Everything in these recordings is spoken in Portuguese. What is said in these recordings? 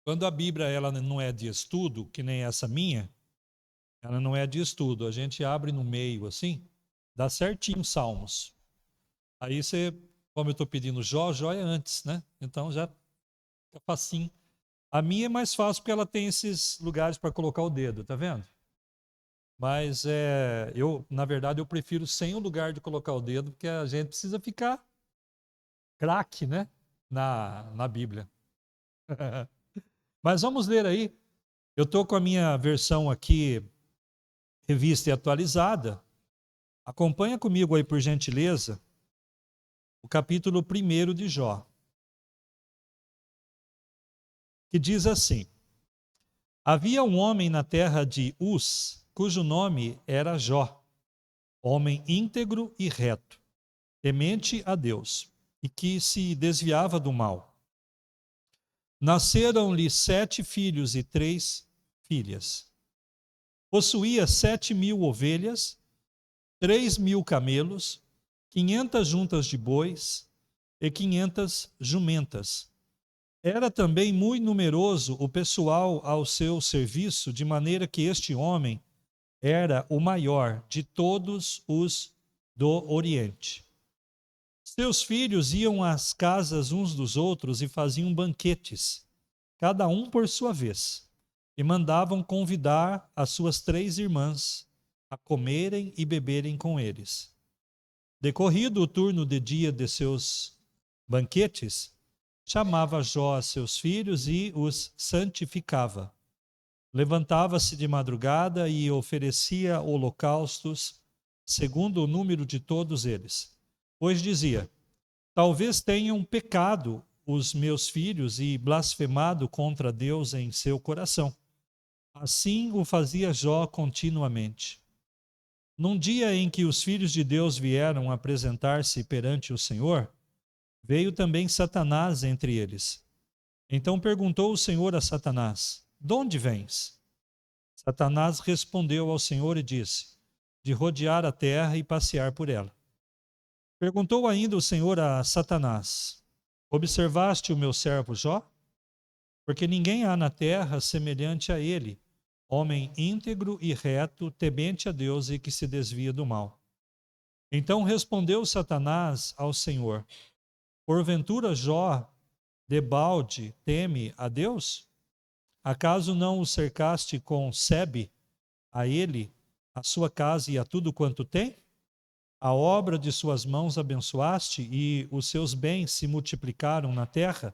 Quando a Bíblia ela não é de estudo, que nem essa minha, ela não é de estudo. A gente abre no meio assim, dá certinho os Salmos. Aí você, como eu estou pedindo Jó, Jó é antes, né? Então já fica facinho. A minha é mais fácil porque ela tem esses lugares para colocar o dedo, tá vendo? Mas na verdade, eu prefiro sem o lugar de colocar o dedo, porque a gente precisa ficar craque, né? Na Bíblia. Mas vamos ler aí. Eu estou com a minha versão aqui, revista e atualizada. Acompanha comigo aí, por gentileza, o capítulo 1 de Jó, que diz assim: Havia um homem na terra de Uz, cujo nome era Jó, homem íntegro e reto, temente a Deus, e que se desviava do mal. Nasceram-lhe 7 filhos e 3 filhas. Possuía 7.000 ovelhas, 3.000 camelos, 500 juntas de bois e 500 jumentas. Era também muito numeroso o pessoal ao seu serviço, de maneira que este homem era o maior de todos os do Oriente. Seus filhos iam às casas uns dos outros e faziam banquetes, cada um por sua vez, e mandavam convidar as suas 3 irmãs a comerem e beberem com eles. Decorrido o turno de dia de seus banquetes, chamava Jó a seus filhos e os santificava. Levantava-se de madrugada e oferecia holocaustos, segundo o número de todos eles. Pois dizia: Talvez tenham pecado os meus filhos e blasfemado contra Deus em seu coração. Assim o fazia Jó continuamente. Num dia em que os filhos de Deus vieram apresentar-se perante o Senhor, veio também Satanás entre eles. Então perguntou o Senhor a Satanás: De onde vens? Satanás respondeu ao Senhor e disse: De rodear a terra e passear por ela. Perguntou ainda o Senhor a Satanás: Observaste o meu servo Jó? Porque ninguém há na terra semelhante a ele, homem íntegro e reto, temente a Deus e que se desvia do mal. Então respondeu Satanás ao Senhor: Porventura Jó, debalde, teme a Deus? Acaso não o cercaste com sebe a ele, a sua casa e a tudo quanto tem? A obra de suas mãos abençoaste e os seus bens se multiplicaram na terra?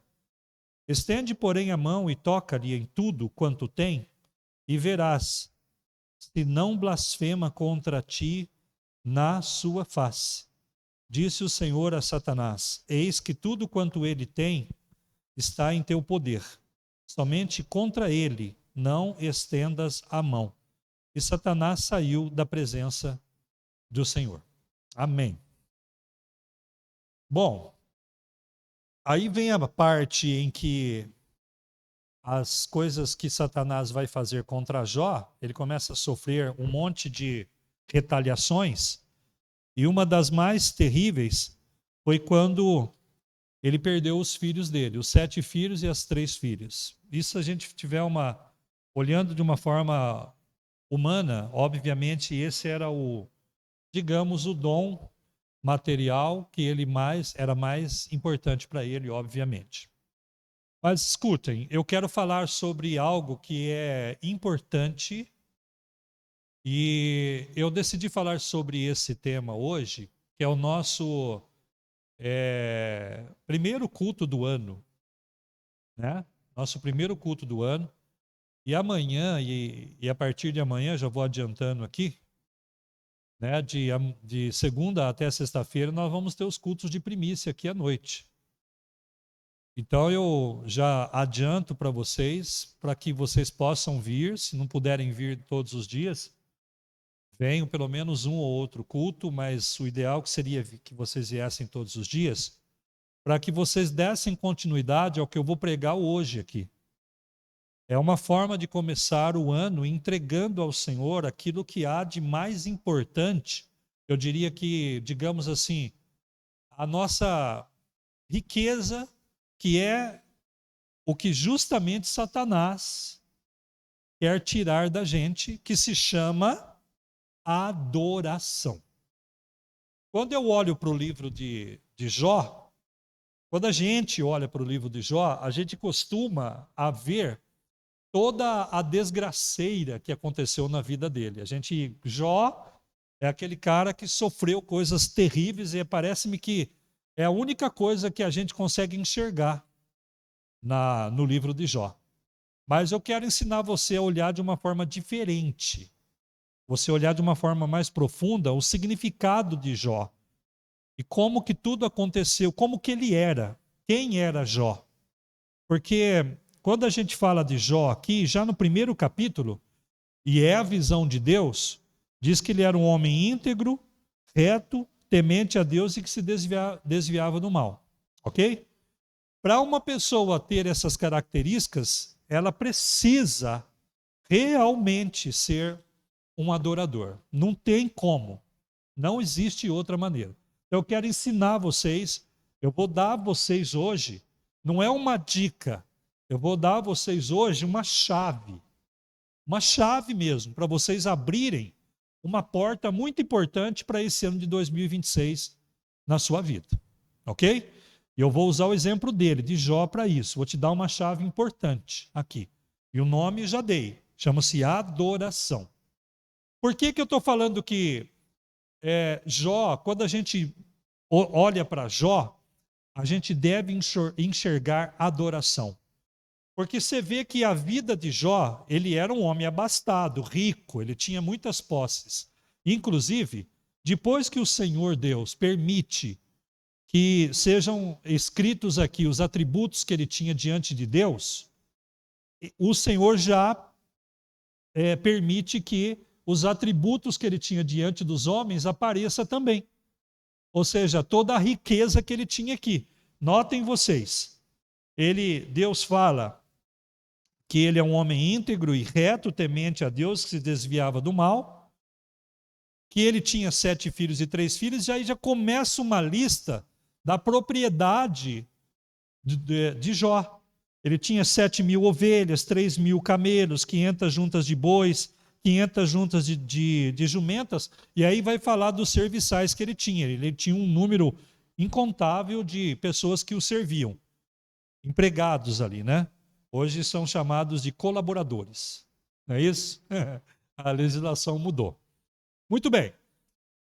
Estende, porém, a mão e toca-lhe em tudo quanto tem, e verás se não blasfema contra ti na sua face. Disse o Senhor a Satanás: Eis que tudo quanto ele tem está em teu poder. Somente contra ele não estendas a mão. E Satanás saiu da presença do Senhor. Amém. Bom, aí vem a parte em que as coisas que Satanás vai fazer contra Jó, ele começa a sofrer um monte de retaliações, e uma das mais terríveis foi quando ele perdeu os filhos dele, os 7 filhos e as 3 filhas. Isso a gente tiver olhando de uma forma humana, obviamente esse era digamos, o dom material que era mais importante para ele, obviamente. Mas escutem, eu quero falar sobre algo que é importante e eu decidi falar sobre esse tema hoje, que é o nosso primeiro culto do ano, né? Nosso primeiro culto do ano. E amanhã, e a partir de amanhã, já vou adiantando aqui, né? De segunda até sexta-feira, nós vamos ter os cultos de primícia aqui à noite. Então eu já adianto para vocês, para que vocês possam vir, se não puderem vir todos os dias, venham pelo menos um ou outro culto, mas o ideal que seria que vocês viessem todos os dias, para que vocês dessem continuidade ao que eu vou pregar hoje aqui. É uma forma de começar o ano entregando ao Senhor aquilo que há de mais importante, eu diria que, digamos assim, a nossa riqueza, que é o que justamente Satanás quer tirar da gente, que se chama adoração. Quando eu olho para o livro de Jó, quando a gente olha para o livro de Jó, a gente costuma ver toda a desgraceira que aconteceu na vida dele. Jó é aquele cara que sofreu coisas terríveis e parece-me que é a única coisa que a gente consegue enxergar no livro de Jó. Mas eu quero ensinar você a olhar de uma forma diferente. Você olhar de uma forma mais profunda o significado de Jó. E como que tudo aconteceu, como que ele era, quem era Jó. Porque quando a gente fala de Jó aqui, já no primeiro capítulo, e é a visão de Deus, diz que ele era um homem íntegro, reto, temente a Deus e que se desviava do mal. Ok? Para uma pessoa ter essas características, ela precisa realmente ser um adorador. Não tem como. Não existe outra maneira. Eu quero ensinar vocês, eu vou dar a vocês hoje, não é uma dica, eu vou dar a vocês hoje uma chave mesmo, para vocês abrirem uma porta muito importante para esse ano de 2026 na sua vida. Ok? E eu vou usar o exemplo dele, de Jó, para isso. Vou te dar uma chave importante aqui. E o nome já dei, chama-se adoração. Por que eu estou falando que Jó, quando a gente olha para Jó, a gente deve enxergar adoração. Porque você vê que a vida de Jó, ele era um homem abastado, rico, ele tinha muitas posses. Inclusive, depois que o Senhor Deus permite que sejam escritos aqui os atributos que ele tinha diante de Deus, o Senhor já permite que os atributos que ele tinha diante dos homens apareça também. Ou seja, toda a riqueza que ele tinha aqui. Notem vocês, Deus fala que ele é um homem íntegro e reto, temente a Deus, que se desviava do mal, que ele tinha 7 filhos e 3 filhas, e aí já começa uma lista da propriedade de Jó. Ele tinha 7.000 ovelhas, 3.000 camelos, 500 juntas de bois, 500 juntas de jumentas, e aí vai falar dos serviçais que ele tinha. Ele tinha um número incontável de pessoas que o serviam, empregados ali, né? Hoje são chamados de colaboradores, não é isso? A legislação mudou. Muito bem.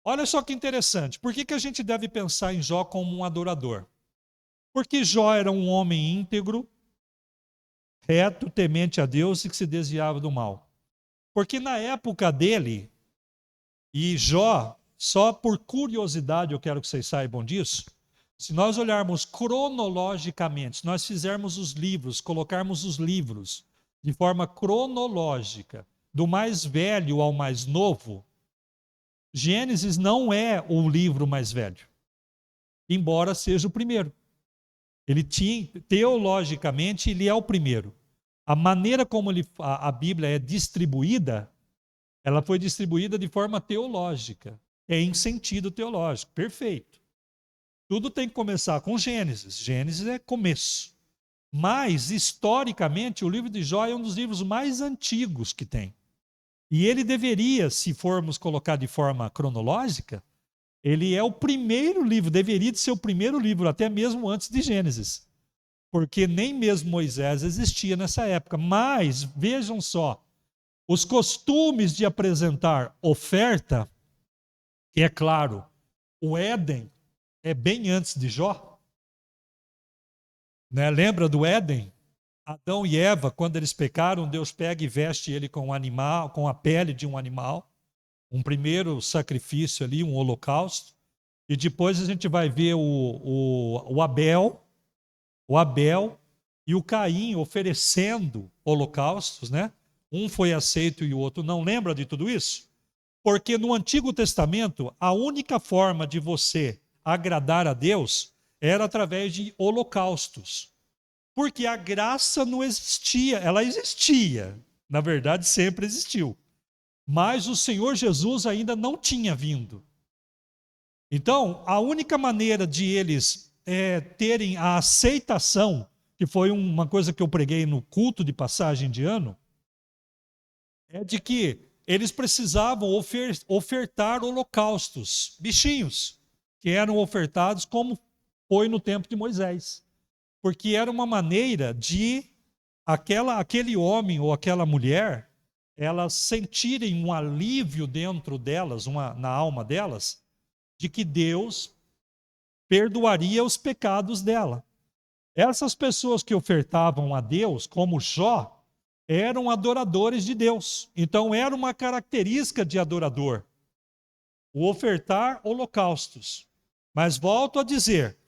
Olha só que interessante. Por que a gente deve pensar em Jó como um adorador? Porque Jó era um homem íntegro, reto, temente a Deus e que se desviava do mal. Porque na época dele, e Jó, só por curiosidade eu quero que vocês saibam disso, se nós olharmos cronologicamente, se nós fizermos os livros, colocarmos os livros de forma cronológica, do mais velho ao mais novo, Gênesis não é o livro mais velho, embora seja o primeiro. Teologicamente, ele é o primeiro. A maneira como a Bíblia é distribuída, ela foi distribuída de forma teológica, em sentido teológico, perfeito. Tudo tem que começar com Gênesis. Gênesis é começo. Mas, historicamente, o livro de Jó é um dos livros mais antigos que tem. E ele deveria, se formos colocar de forma cronológica, ele é o primeiro livro, deveria ser o primeiro livro, até mesmo antes de Gênesis. Porque nem mesmo Moisés existia nessa época. Mas, vejam só, os costumes de apresentar oferta, que é claro, o Éden é bem antes de Jó. Né? Lembra do Éden? Adão e Eva, quando eles pecaram, Deus pega e veste ele com um animal, com a pele de um animal, um primeiro sacrifício ali, um holocausto, e depois a gente vai ver o Abel e o Caim oferecendo holocaustos, né? Um foi aceito e o outro não. Lembra de tudo isso? Porque no Antigo Testamento, a única forma de você agradar a Deus era através de holocaustos. Porque a graça não existia, ela existia, na verdade sempre existiu. Mas o Senhor Jesus ainda não tinha vindo. Então, a única maneira de eles terem a aceitação, que foi uma coisa que eu preguei no culto de passagem de ano, é de que eles precisavam ofertar holocaustos, bichinhos, que eram ofertados como foi no tempo de Moisés. Porque era uma maneira de aquele homem ou aquela mulher, elas sentirem um alívio dentro delas, na alma delas, de que Deus perdoaria os pecados dela. Essas pessoas que ofertavam a Deus, como Jó, eram adoradores de Deus. Então era uma característica de adorador, o ofertar holocaustos. Mas volto a dizer,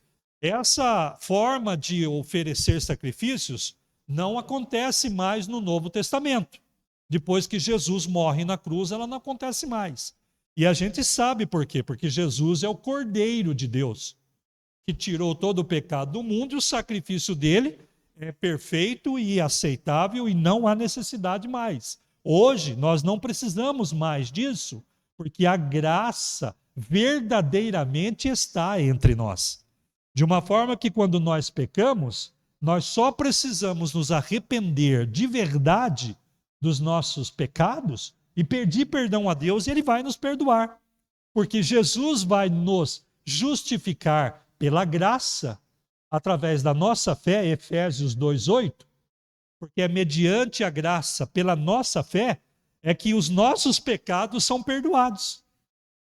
essa forma de oferecer sacrifícios não acontece mais no Novo Testamento. Depois que Jesus morre na cruz, ela não acontece mais. E a gente sabe por quê? Porque Jesus é o Cordeiro de Deus, que tirou todo o pecado do mundo, e o sacrifício dele é perfeito e aceitável e não há necessidade mais. Hoje, nós não precisamos mais disso, porque a graça verdadeiramente está entre nós. De uma forma que quando nós pecamos, nós só precisamos nos arrepender de verdade dos nossos pecados e pedir perdão a Deus, e Ele vai nos perdoar. Porque Jesus vai nos justificar pela graça, através da nossa fé, Efésios 2:8, porque é mediante a graça, pela nossa fé, é que os nossos pecados são perdoados.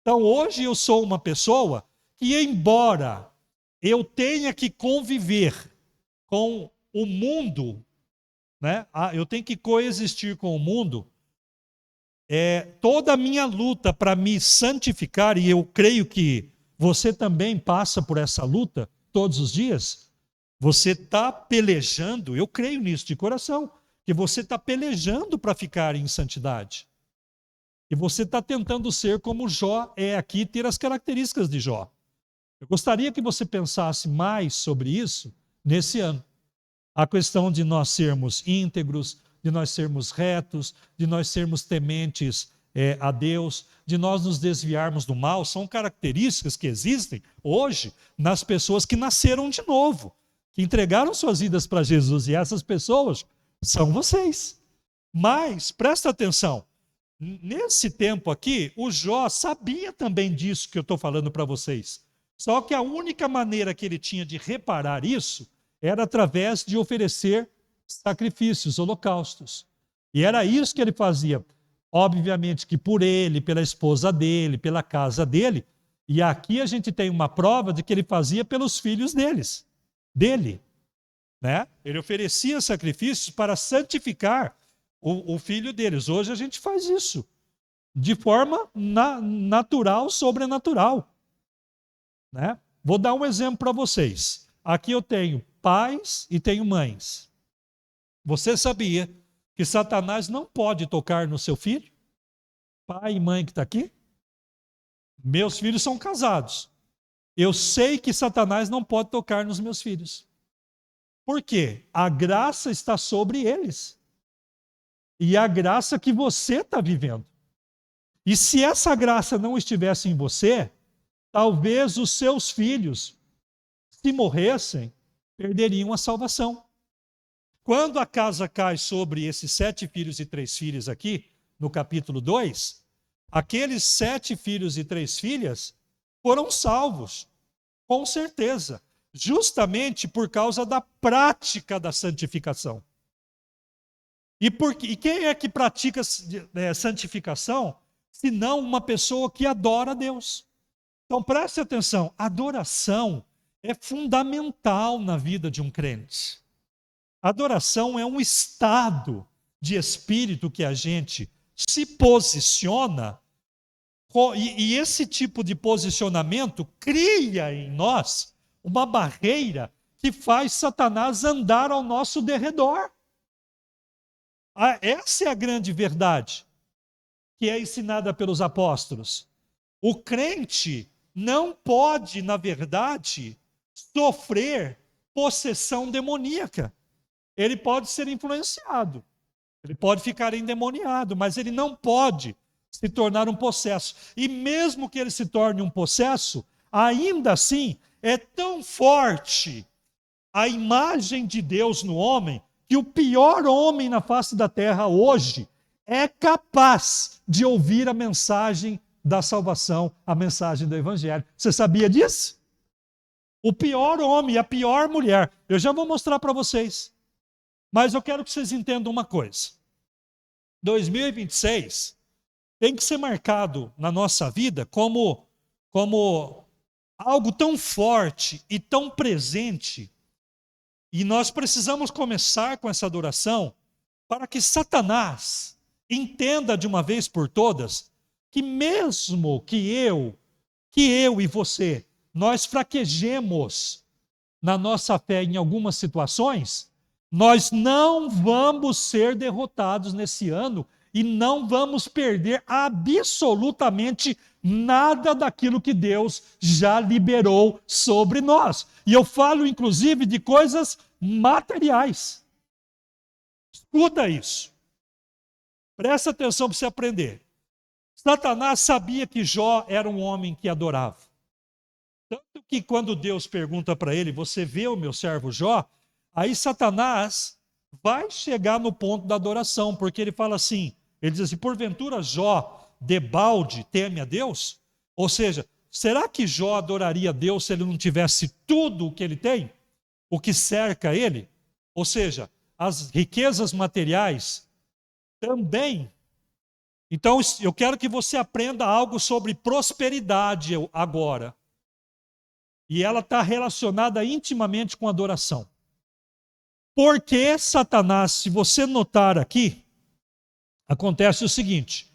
Então hoje eu sou uma pessoa que, embora eu tenha que conviver com o mundo, né? Eu tenho que coexistir com o mundo, toda a minha luta para me santificar, e eu creio que você também passa por essa luta todos os dias, você está pelejando, eu creio nisso de coração, que você está pelejando para ficar em santidade. E você está tentando ser como Jó é aqui, ter as características de Jó. Eu gostaria que você pensasse mais sobre isso nesse ano. A questão de nós sermos íntegros, de nós sermos retos, de nós sermos tementes a Deus, de nós nos desviarmos do mal, são características que existem hoje nas pessoas que nasceram de novo, que entregaram suas vidas para Jesus, e essas pessoas são vocês. Mas, presta atenção, nesse tempo aqui, o Jó sabia também disso que eu estou falando para vocês. Só que a única maneira que ele tinha de reparar isso era através de oferecer sacrifícios, holocaustos. E era isso que ele fazia. Obviamente que por ele, pela esposa dele, pela casa dele. E aqui a gente tem uma prova de que ele fazia pelos filhos dele. Né? Ele oferecia sacrifícios para santificar o filho deles. Hoje a gente faz isso de forma natural, sobrenatural. Né? Vou dar um exemplo para vocês. Aqui eu tenho pais e tenho mães. Você sabia que Satanás não pode tocar no seu filho? Pai e mãe que está aqui? Meus filhos são casados. Eu sei que Satanás não pode tocar nos meus filhos. Por quê? A graça está sobre eles. E a graça que você está vivendo. E se essa graça não estivesse em você, talvez os seus filhos, se morressem, perderiam a salvação. Quando a casa cai sobre esses 7 filhos e 3 filhas aqui, no capítulo 2, aqueles 7 filhos e 3 filhas foram salvos, com certeza, justamente por causa da prática da santificação. E quem é que pratica santificação, se não uma pessoa que adora a Deus? Então preste atenção, adoração é fundamental na vida de um crente. Adoração é um estado de espírito que a gente se posiciona, e esse tipo de posicionamento cria em nós uma barreira que faz Satanás andar ao nosso derredor. Essa é a grande verdade que é ensinada pelos apóstolos. O crente não pode, na verdade, sofrer possessão demoníaca. Ele pode ser influenciado, ele pode ficar endemoniado, mas ele não pode se tornar um possesso. E mesmo que ele se torne um possesso, ainda assim é tão forte a imagem de Deus no homem, que o pior homem na face da terra hoje é capaz de ouvir a mensagem da salvação, a mensagem do Evangelho. Você sabia disso? O pior homem, a pior mulher. Eu já vou mostrar para vocês. Mas eu quero que vocês entendam uma coisa. 2026 tem que ser marcado na nossa vida como algo tão forte e tão presente. E nós precisamos começar com essa adoração para que Satanás entenda de uma vez por todas que mesmo que eu e você, nós fraquejemos na nossa fé em algumas situações, nós não vamos ser derrotados nesse ano e não vamos perder absolutamente nada daquilo que Deus já liberou sobre nós. E eu falo inclusive de coisas materiais. Escuta isso. Presta atenção para você aprender. Satanás sabia que Jó era um homem que adorava. Tanto que quando Deus pergunta para ele, você vê o meu servo Jó? Aí Satanás vai chegar no ponto da adoração, porque ele fala assim, ele diz assim, porventura Jó debalde teme a Deus? Ou seja, será que Jó adoraria a Deus se ele não tivesse tudo o que ele tem? O que cerca ele? Ou seja, as riquezas materiais também. Então, eu quero que você aprenda algo sobre prosperidade agora. E ela está relacionada intimamente com adoração. Porque Satanás, se você notar aqui, acontece o seguinte: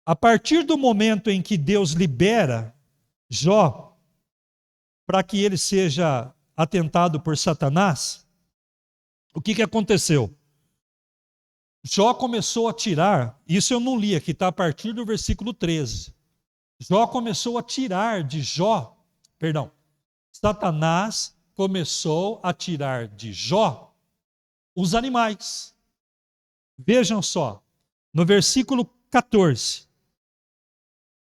a partir do momento em que Deus libera Jó para que ele seja atentado por Satanás, o que aconteceu? Jó começou a tirar, isso eu não li aqui, está a partir do versículo 13. Jó começou a tirar de Jó, Satanás começou a tirar de Jó os animais. Vejam só, no versículo 14.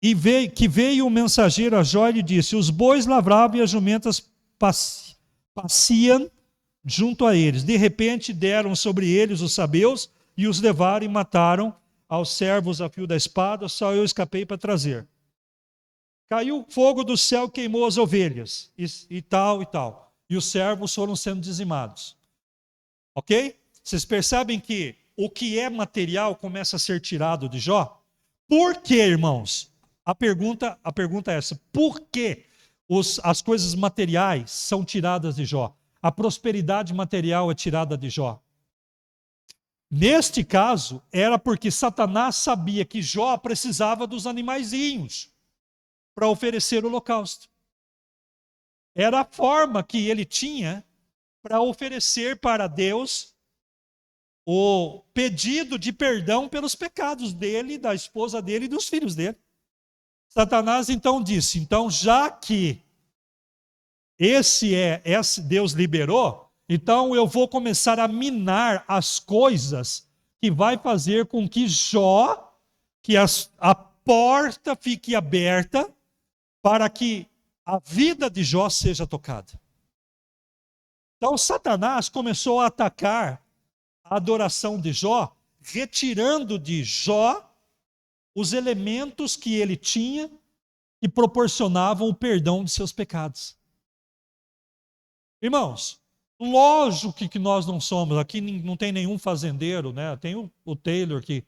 E veio o mensageiro a Jó e lhe disse, os bois lavravam e as jumentas pasciam junto a eles. De repente deram sobre eles os sabeus e os levaram e mataram aos servos a fio da espada, só eu escapei para trazer. Caiu fogo do céu, queimou as ovelhas, e tal. E os servos foram sendo dizimados. Ok? Vocês percebem que o que é material começa a ser tirado de Jó? Por quê, irmãos? A pergunta é essa. Por que as coisas materiais são tiradas de Jó? A prosperidade material é tirada de Jó. Neste caso, era porque Satanás sabia que Jó precisava dos animaizinhos para oferecer o holocausto. Era a forma que ele tinha para oferecer para Deus o pedido de perdão pelos pecados dele, da esposa dele e dos filhos dele. Satanás então disse, então já que esse Deus liberou, então eu vou começar a minar as coisas que vai fazer com que Jó, que a porta fique aberta para que a vida de Jó seja tocada. Então Satanás começou a atacar a adoração de Jó, retirando de Jó os elementos que ele tinha e proporcionavam o perdão de seus pecados. Irmãos, lógico que nós não somos, aqui não tem nenhum fazendeiro, né? Tem o Taylor que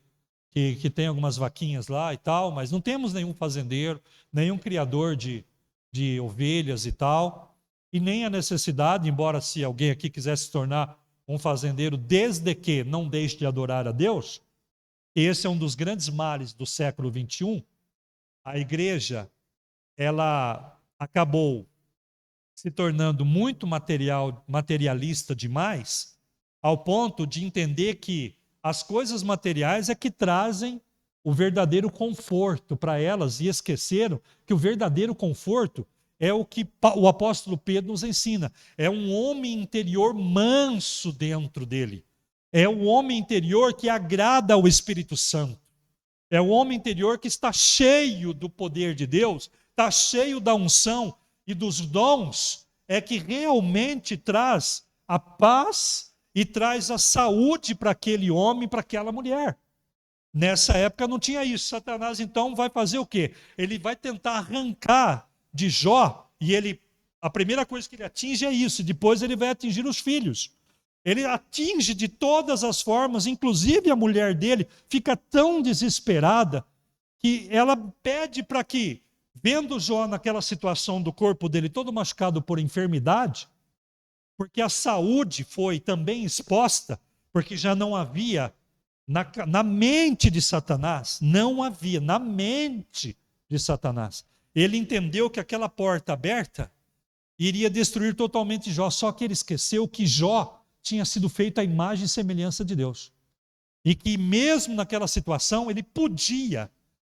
tem algumas vaquinhas lá e tal, mas não temos nenhum fazendeiro, nenhum criador de ovelhas e tal, e nem a necessidade, embora se alguém aqui quisesse se tornar um fazendeiro, desde que não deixe de adorar a Deus, esse é um dos grandes males do século XXI, a igreja, ela acabou se tornando muito materialista demais, ao ponto de entender que as coisas materiais é que trazem o verdadeiro conforto para elas e esqueceram que o verdadeiro conforto é o que o apóstolo Pedro nos ensina. É um homem interior manso dentro dele. É o homem interior que agrada ao Espírito Santo. É o homem interior que está cheio do poder de Deus, está cheio da unção e dos dons é que realmente traz a paz e traz a saúde para aquele homem, para aquela mulher. Nessa época não tinha isso. Satanás então vai fazer o quê? Ele vai tentar arrancar de Jó, e a primeira coisa que ele atinge é isso, depois ele vai atingir os filhos. Ele atinge de todas as formas, inclusive a mulher dele fica tão desesperada que ela pede para que, vendo Jó naquela situação do corpo dele todo machucado por enfermidade, porque a saúde foi também exposta, porque já não havia na mente de Satanás, não havia na mente de Satanás. Ele entendeu que aquela porta aberta iria destruir totalmente Jó, só que ele esqueceu que Jó tinha sido feito à imagem e semelhança de Deus. E que mesmo naquela situação ele podia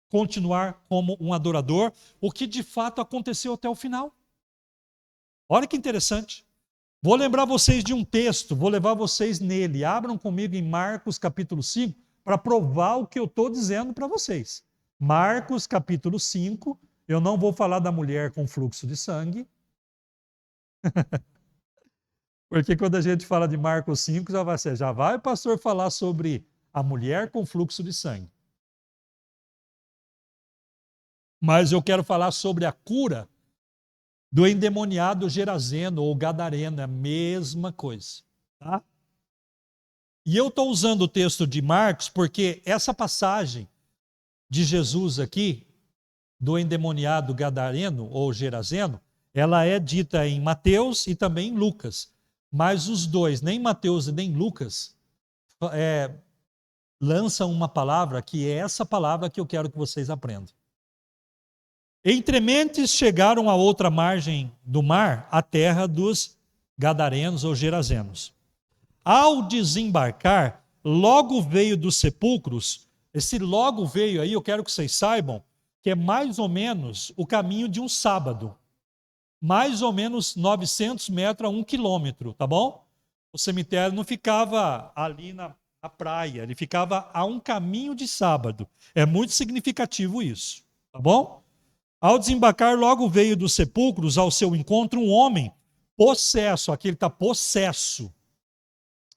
continuar como um adorador, o que de fato aconteceu até o final. Olha que interessante. Vou lembrar vocês de um texto, vou levar vocês nele. Abram comigo em Marcos capítulo 5, para provar o que eu estou dizendo para vocês. Marcos capítulo 5, eu não vou falar da mulher com fluxo de sangue, porque quando a gente fala de Marcos 5, já vai o pastor falar sobre a mulher com fluxo de sangue. Mas eu quero falar sobre a cura do endemoniado Gerazeno ou Gadareno, é a mesma coisa. Tá? E eu estou usando o texto de Marcos porque essa passagem de Jesus aqui, do endemoniado Gadareno ou Gerazeno, ela é dita em Mateus e também em Lucas. Mas os dois, nem Mateus e nem Lucas, lançam uma palavra que é essa palavra que eu quero que vocês aprendam. Entre mentes chegaram à outra margem do mar, a terra dos Gadarenos ou Gerazenos. Ao desembarcar, logo veio dos sepulcros. Esse logo veio aí, eu quero que vocês saibam, que é mais ou menos o caminho de um sábado. Mais ou menos 900 metros a 1 quilômetro, tá bom? O cemitério não ficava ali na praia, ele ficava a um caminho de sábado. É muito significativo isso, tá bom? Ao desembarcar, logo veio dos sepulcros ao seu encontro um homem possesso, aqui ele está possesso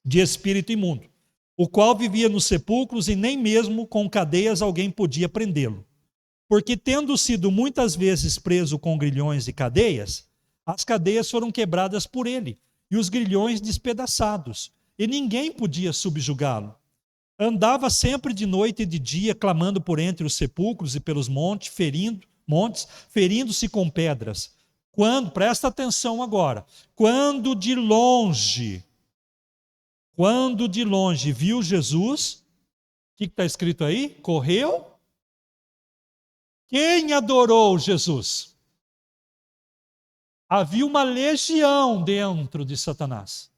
de espírito imundo, o qual vivia nos sepulcros e nem mesmo com cadeias alguém podia prendê-lo. Porque tendo sido muitas vezes preso com grilhões e cadeias, as cadeias foram quebradas por ele e os grilhões despedaçados, e ninguém podia subjugá-lo. Andava sempre de noite e de dia, clamando por entre os sepulcros e pelos montes, ferindo-se com pedras. Presta atenção agora, quando de longe viu Jesus, o que está escrito aí? Correu. Quem adorou Jesus? Havia uma legião dentro de Satanás,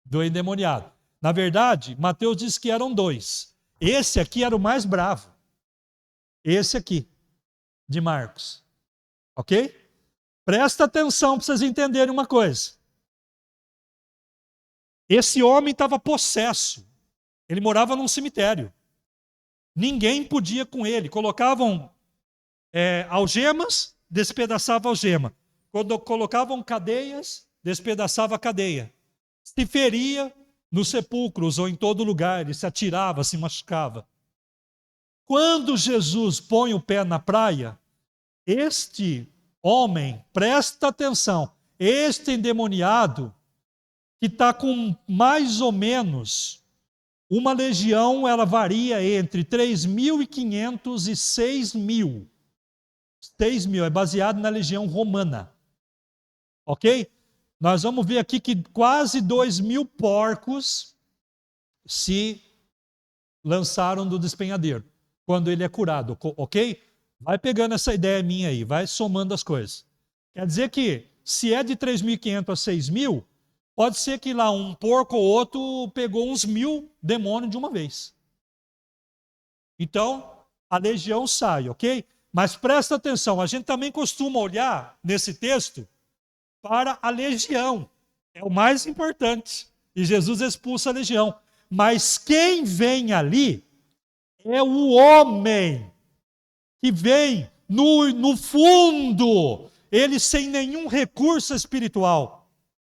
do endemoniado. Na verdade, Mateus diz que eram 2. Esse aqui era o mais bravo. Esse aqui, de Marcos. Ok? Presta atenção para vocês entenderem uma coisa. Esse homem estava possesso. Ele morava num cemitério. Ninguém podia com ele. Colocavam algemas, despedaçava a algema. Quando colocavam cadeias, despedaçava a cadeia. Se feria nos sepulcros ou em todo lugar. Ele se atirava, se machucava. Quando Jesus põe o pé na praia, este homem, presta atenção, este endemoniado, que está com mais ou menos uma legião, ela varia entre 3.500 e 6.000. 6.000 é baseado na legião romana. Ok? Nós vamos ver aqui que quase 2.000 porcos se lançaram do despenhadeiro quando ele é curado, ok? Vai pegando essa ideia minha aí, vai somando as coisas. Quer dizer que, se é de 3.500 a 6.000, pode ser que lá um porco ou outro pegou uns 1.000 demônios de uma vez. Então, a legião sai, ok? Mas presta atenção, a gente também costuma olhar nesse texto para a legião. É o mais importante. E Jesus expulsa a legião. Mas quem vem ali é o homem que vem no fundo. ele sem nenhum recurso espiritual,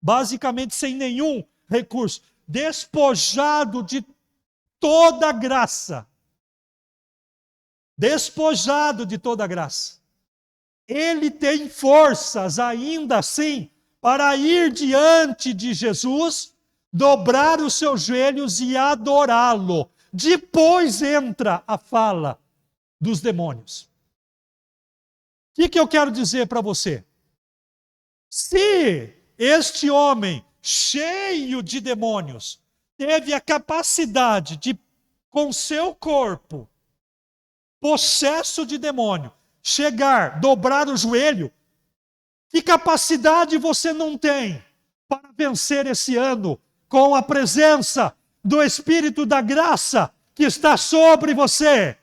basicamente sem nenhum recurso, despojado de toda graça, despojado de toda graça, ele tem forças ainda assim para ir diante de Jesus, dobrar os seus joelhos e adorá-lo. Depois entra a fala dos demônios. O que eu quero dizer para você? Se este homem, cheio de demônios, teve a capacidade de, com seu corpo, possesso de demônio, chegar, dobrar o joelho, que capacidade você não tem para vencer esse ano com a presença do Espírito da graça que está sobre você?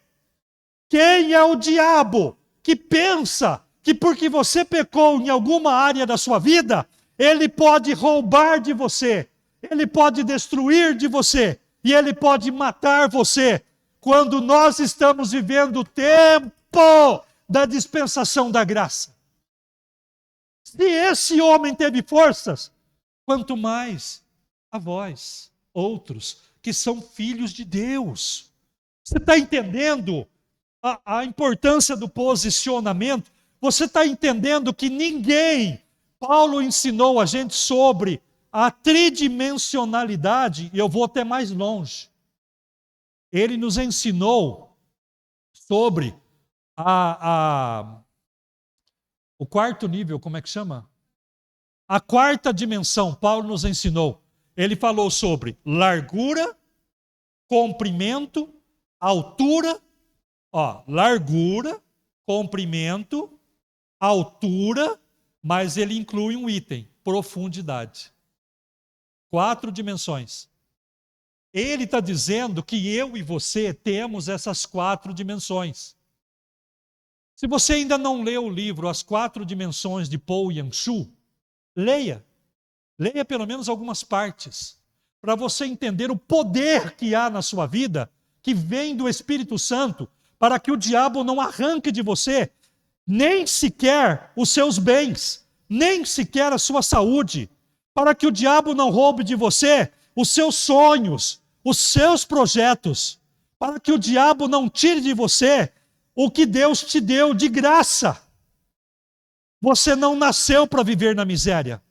Quem é o diabo que pensa que porque você pecou em alguma área da sua vida, ele pode roubar de você, ele pode destruir de você e ele pode matar você, quando nós estamos vivendo o tempo da dispensação da graça? Se esse homem teve forças, quanto mais a vós, outros, que são filhos de Deus. Você está entendendo a importância do posicionamento? Você está entendendo que Paulo ensinou a gente sobre a tridimensionalidade, e eu vou até mais longe. Ele nos ensinou sobre o quarto nível, como é que chama? A quarta dimensão, Paulo nos ensinou. Ele falou sobre largura, comprimento, altura, largura, comprimento, altura, mas ele inclui um item, profundidade. 4 dimensões. Ele está dizendo que eu e você temos essas 4 dimensões. Se você ainda não leu o livro As 4 Dimensões de Paul Yang-Shu, leia. Leia pelo menos algumas partes, para você entender o poder que há na sua vida, que vem do Espírito Santo, para que o diabo não arranque de você nem sequer os seus bens, nem sequer a sua saúde, para que o diabo não roube de você os seus sonhos, os seus projetos, para que o diabo não tire de você o que Deus te deu de graça. Você não nasceu para viver na miséria.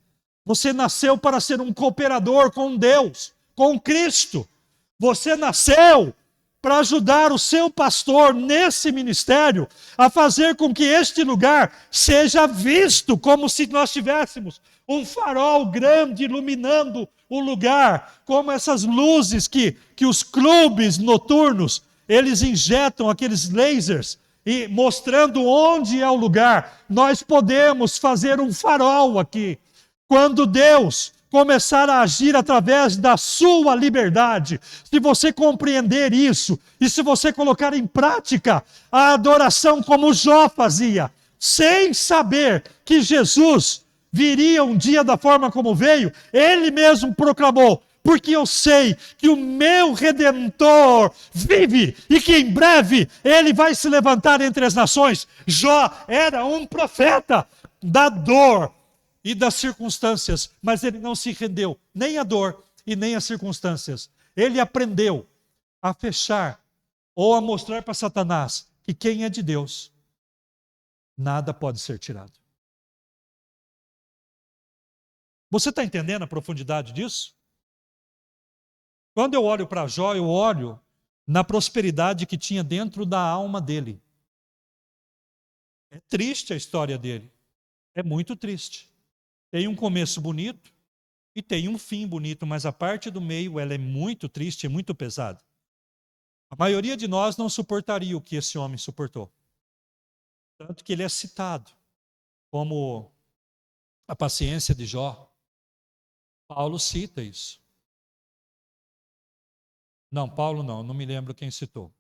Você nasceu para ser um cooperador com Deus, com Cristo. Você nasceu para ajudar o seu pastor nesse ministério a fazer com que este lugar seja visto como se nós tivéssemos um farol grande iluminando o lugar, como essas luzes que os clubes noturnos, eles injetam aqueles lasers e mostrando onde é o lugar. Nós podemos fazer um farol aqui. Quando Deus começar a agir através da sua liberdade, se você compreender isso, e se você colocar em prática a adoração como Jó fazia, sem saber que Jesus viria um dia da forma como veio, ele mesmo proclamou: porque eu sei que o meu Redentor vive e que em breve ele vai se levantar entre as nações. Jó era um profeta da dor e das circunstâncias, mas ele não se rendeu nem à dor e nem às circunstâncias. Ele aprendeu a fechar ou a mostrar para Satanás que quem é de Deus, nada pode ser tirado. Você está entendendo a profundidade disso? Quando eu olho para Jó, eu olho na prosperidade que tinha dentro da alma dele. É triste a história dele. É muito triste. Tem um começo bonito e tem um fim bonito, mas a parte do meio ela é muito triste, é muito pesada. A maioria de nós não suportaria o que esse homem suportou. Tanto que ele é citado como a paciência de Jó. Paulo cita isso. Não, Paulo não me lembro quem citou.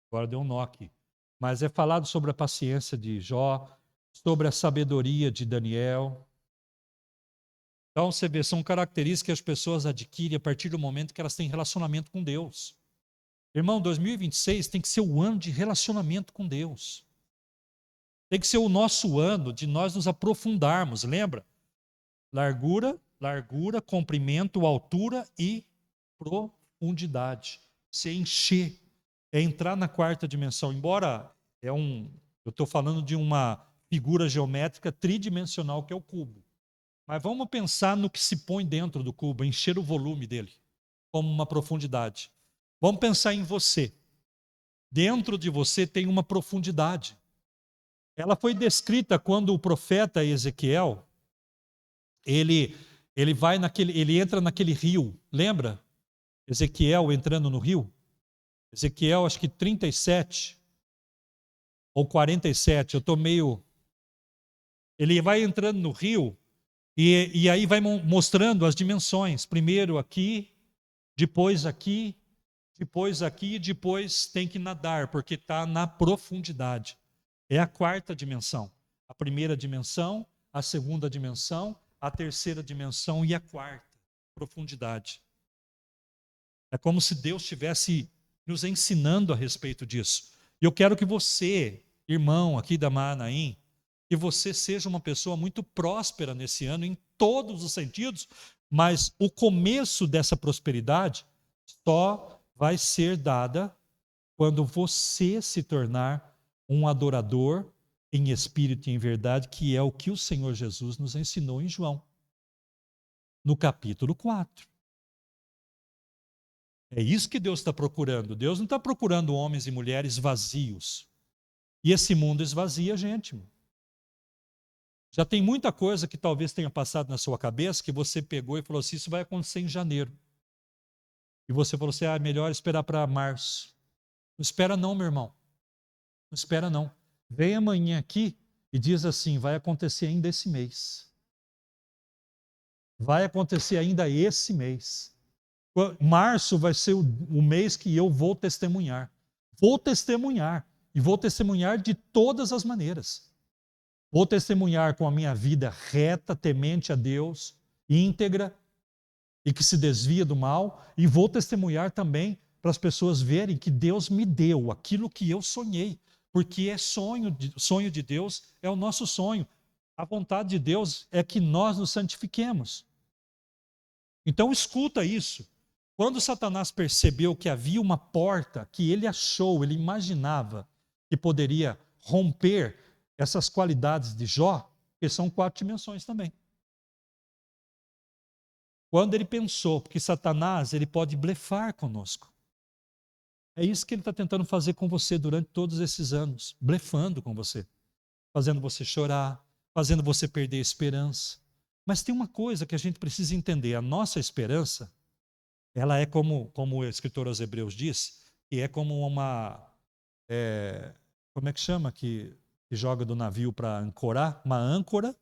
Agora deu um nó aqui. Mas é falado sobre a paciência de Jó, sobre a sabedoria de Daniel. Então você vê, são características que as pessoas adquirem a partir do momento que elas têm relacionamento com Deus. Irmão, 2026 tem que ser o ano de relacionamento com Deus. Tem que ser o nosso ano de nós nos aprofundarmos, lembra? Largura, comprimento, altura e profundidade. Se encher, é entrar na quarta dimensão. Embora eu estou falando de uma figura geométrica tridimensional que é o cubo. Mas vamos pensar no que se põe dentro do cubo, encher o volume dele, como uma profundidade. Vamos pensar em você. Dentro de você tem uma profundidade. Ela foi descrita quando o profeta Ezequiel, ele entra naquele rio, lembra? Ezequiel entrando no rio. Ezequiel, acho que 37 ou 47, eu estou meio... Ele vai entrando no rio e aí vai mostrando as dimensões. Primeiro aqui, depois aqui, depois tem que nadar, porque está na profundidade. É a quarta dimensão. A primeira dimensão, a segunda dimensão, a terceira dimensão e a quarta, profundidade. É como se Deus estivesse nos ensinando a respeito disso. E eu quero que você, irmão aqui da Manaim, que você seja uma pessoa muito próspera nesse ano, em todos os sentidos, mas o começo dessa prosperidade só vai ser dada quando você se tornar um adorador em espírito e em verdade, que é o que o Senhor Jesus nos ensinou em João, no capítulo 4. É isso que Deus está procurando. Deus não está procurando homens e mulheres vazios. E esse mundo esvazia a gente. Já tem muita coisa que talvez tenha passado na sua cabeça que você pegou e falou assim, isso vai acontecer em janeiro. E você falou assim, melhor esperar para março. Não espera não, meu irmão. Não espera não. Vem amanhã aqui e diz assim, vai acontecer ainda esse mês. Vai acontecer ainda esse mês. Março vai ser o mês que eu vou testemunhar. Vou testemunhar. E vou testemunhar de todas as maneiras. Vou testemunhar com a minha vida reta, temente a Deus, íntegra e que se desvia do mal. E vou testemunhar também para as pessoas verem que Deus me deu aquilo que eu sonhei. Porque é sonho de Deus, é o nosso sonho. A vontade de Deus é que nós nos santifiquemos. Então escuta isso. Quando Satanás percebeu que havia uma porta que ele achou, ele imaginava que poderia romper essas qualidades de Jó, que são 4 dimensões também. Quando ele pensou, porque Satanás ele pode blefar conosco. É isso que ele está tentando fazer com você durante todos esses anos, blefando com você, fazendo você chorar, fazendo você perder a esperança. Mas tem uma coisa que a gente precisa entender, a nossa esperança, ela é como o escritor aos Hebreus diz, que é como como é que chama, que joga do navio para ancorar? Uma âncora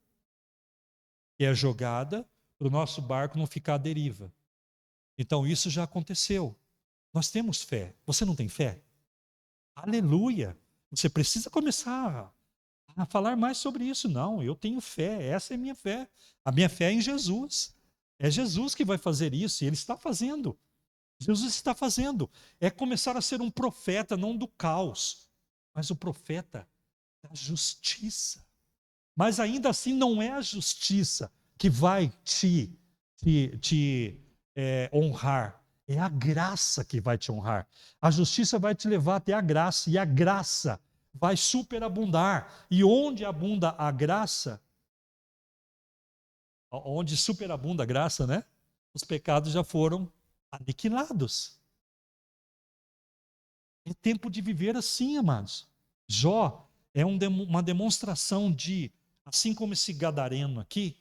que é jogada para o nosso barco não ficar à deriva. Então isso já aconteceu. Nós temos fé. Você não tem fé? Aleluia! Você precisa começar a falar mais sobre isso. Não, eu tenho fé, essa é a minha fé. A minha fé é em Jesus. É Jesus que vai fazer isso e Ele está fazendo. Jesus está fazendo. É começar a ser um profeta, não do caos, mas o profeta da justiça. Mas ainda assim não é a justiça que vai te honrar. É a graça que vai te honrar. A justiça vai te levar até a graça, e a graça vai superabundar. E onde abunda a graça, onde superabunda a graça, né? Os pecados já foram aniquilados. É tempo de viver assim, amados. Jó é uma demonstração de, assim como esse gadareno aqui,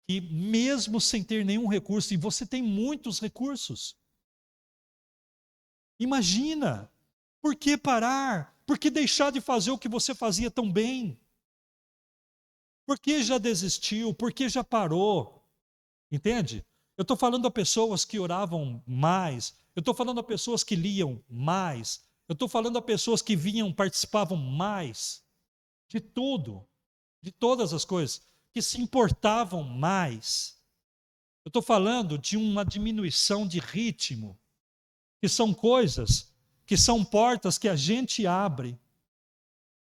que mesmo sem ter nenhum recurso, e você tem muitos recursos, imagina, por que parar? Por que deixar de fazer o que você fazia tão bem? Por que já desistiu? Por que já parou? Entende? Eu estou falando a pessoas que oravam mais, eu estou falando a pessoas que liam mais, eu estou falando a pessoas que vinham, participavam mais de tudo, de todas as coisas, que se importavam mais. Eu estou falando de uma diminuição de ritmo, que são coisas, que são portas que a gente abre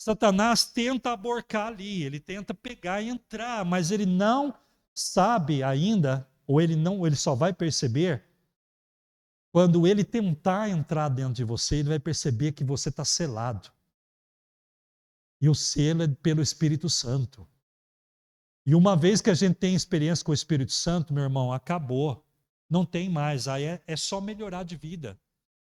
Satanás tenta aborcar ali, ele tenta pegar e entrar, mas ele não sabe ainda, ou ele só vai perceber quando ele tentar entrar dentro de você, ele vai perceber que você está selado. E o selo é pelo Espírito Santo. E uma vez que a gente tem experiência com o Espírito Santo, meu irmão, acabou. Não tem mais, aí é só melhorar de vida.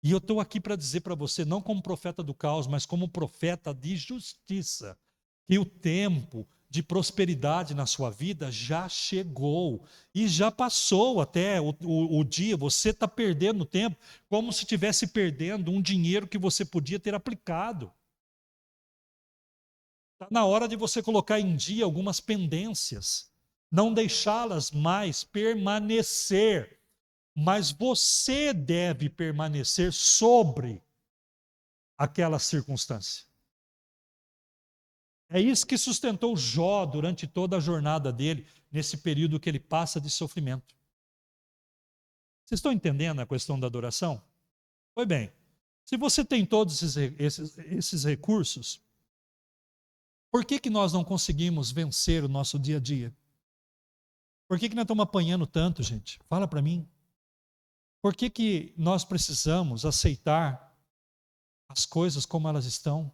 E eu estou aqui para dizer para você, não como profeta do caos, mas como profeta de justiça, que o tempo de prosperidade na sua vida já chegou e já passou até o dia. Você está perdendo tempo como se estivesse perdendo um dinheiro que você podia ter aplicado. Está na hora de você colocar em dia algumas pendências, não deixá-las mais permanecer, mas você deve permanecer sobre aquela circunstância. É isso que sustentou Jó durante toda a jornada dele, nesse período que ele passa de sofrimento. Vocês estão entendendo a questão da adoração? Pois bem, se você tem todos esses recursos, por que nós não conseguimos vencer o nosso dia a dia? Por que nós estamos apanhando tanto, gente? Fala para mim. Por que nós precisamos aceitar as coisas como elas estão?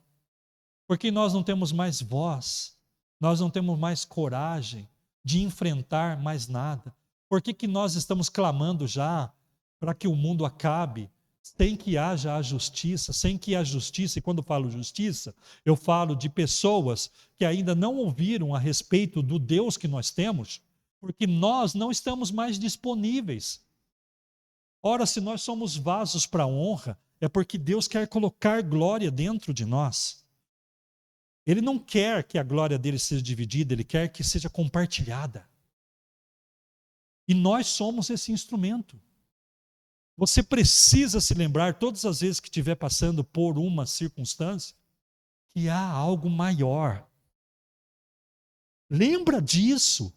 Porque nós não temos mais voz, nós não temos mais coragem de enfrentar mais nada. Por que nós estamos clamando já para que o mundo acabe, sem que haja a justiça, sem que a justiça, e quando falo justiça, eu falo de pessoas que ainda não ouviram a respeito do Deus que nós temos, porque nós não estamos mais disponíveis. Ora, se nós somos vasos para honra, é porque Deus quer colocar glória dentro de nós. Ele não quer que a glória dele seja dividida, ele quer que seja compartilhada. E nós somos esse instrumento. Você precisa se lembrar, todas as vezes que estiver passando por uma circunstância, que há algo maior. Lembra disso.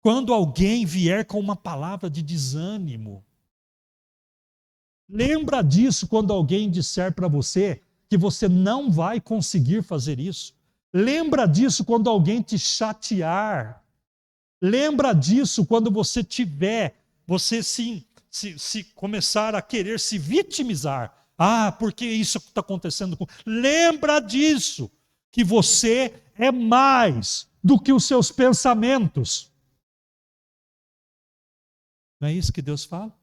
Quando alguém vier com uma palavra de desânimo. Lembra disso quando alguém disser para você que você não vai conseguir fazer isso. Lembra disso quando alguém te chatear. Lembra disso quando você se começar a querer se vitimizar. Ah, por que isso está acontecendo? Lembra disso, que você é mais do que os seus pensamentos. Não é isso que Deus fala?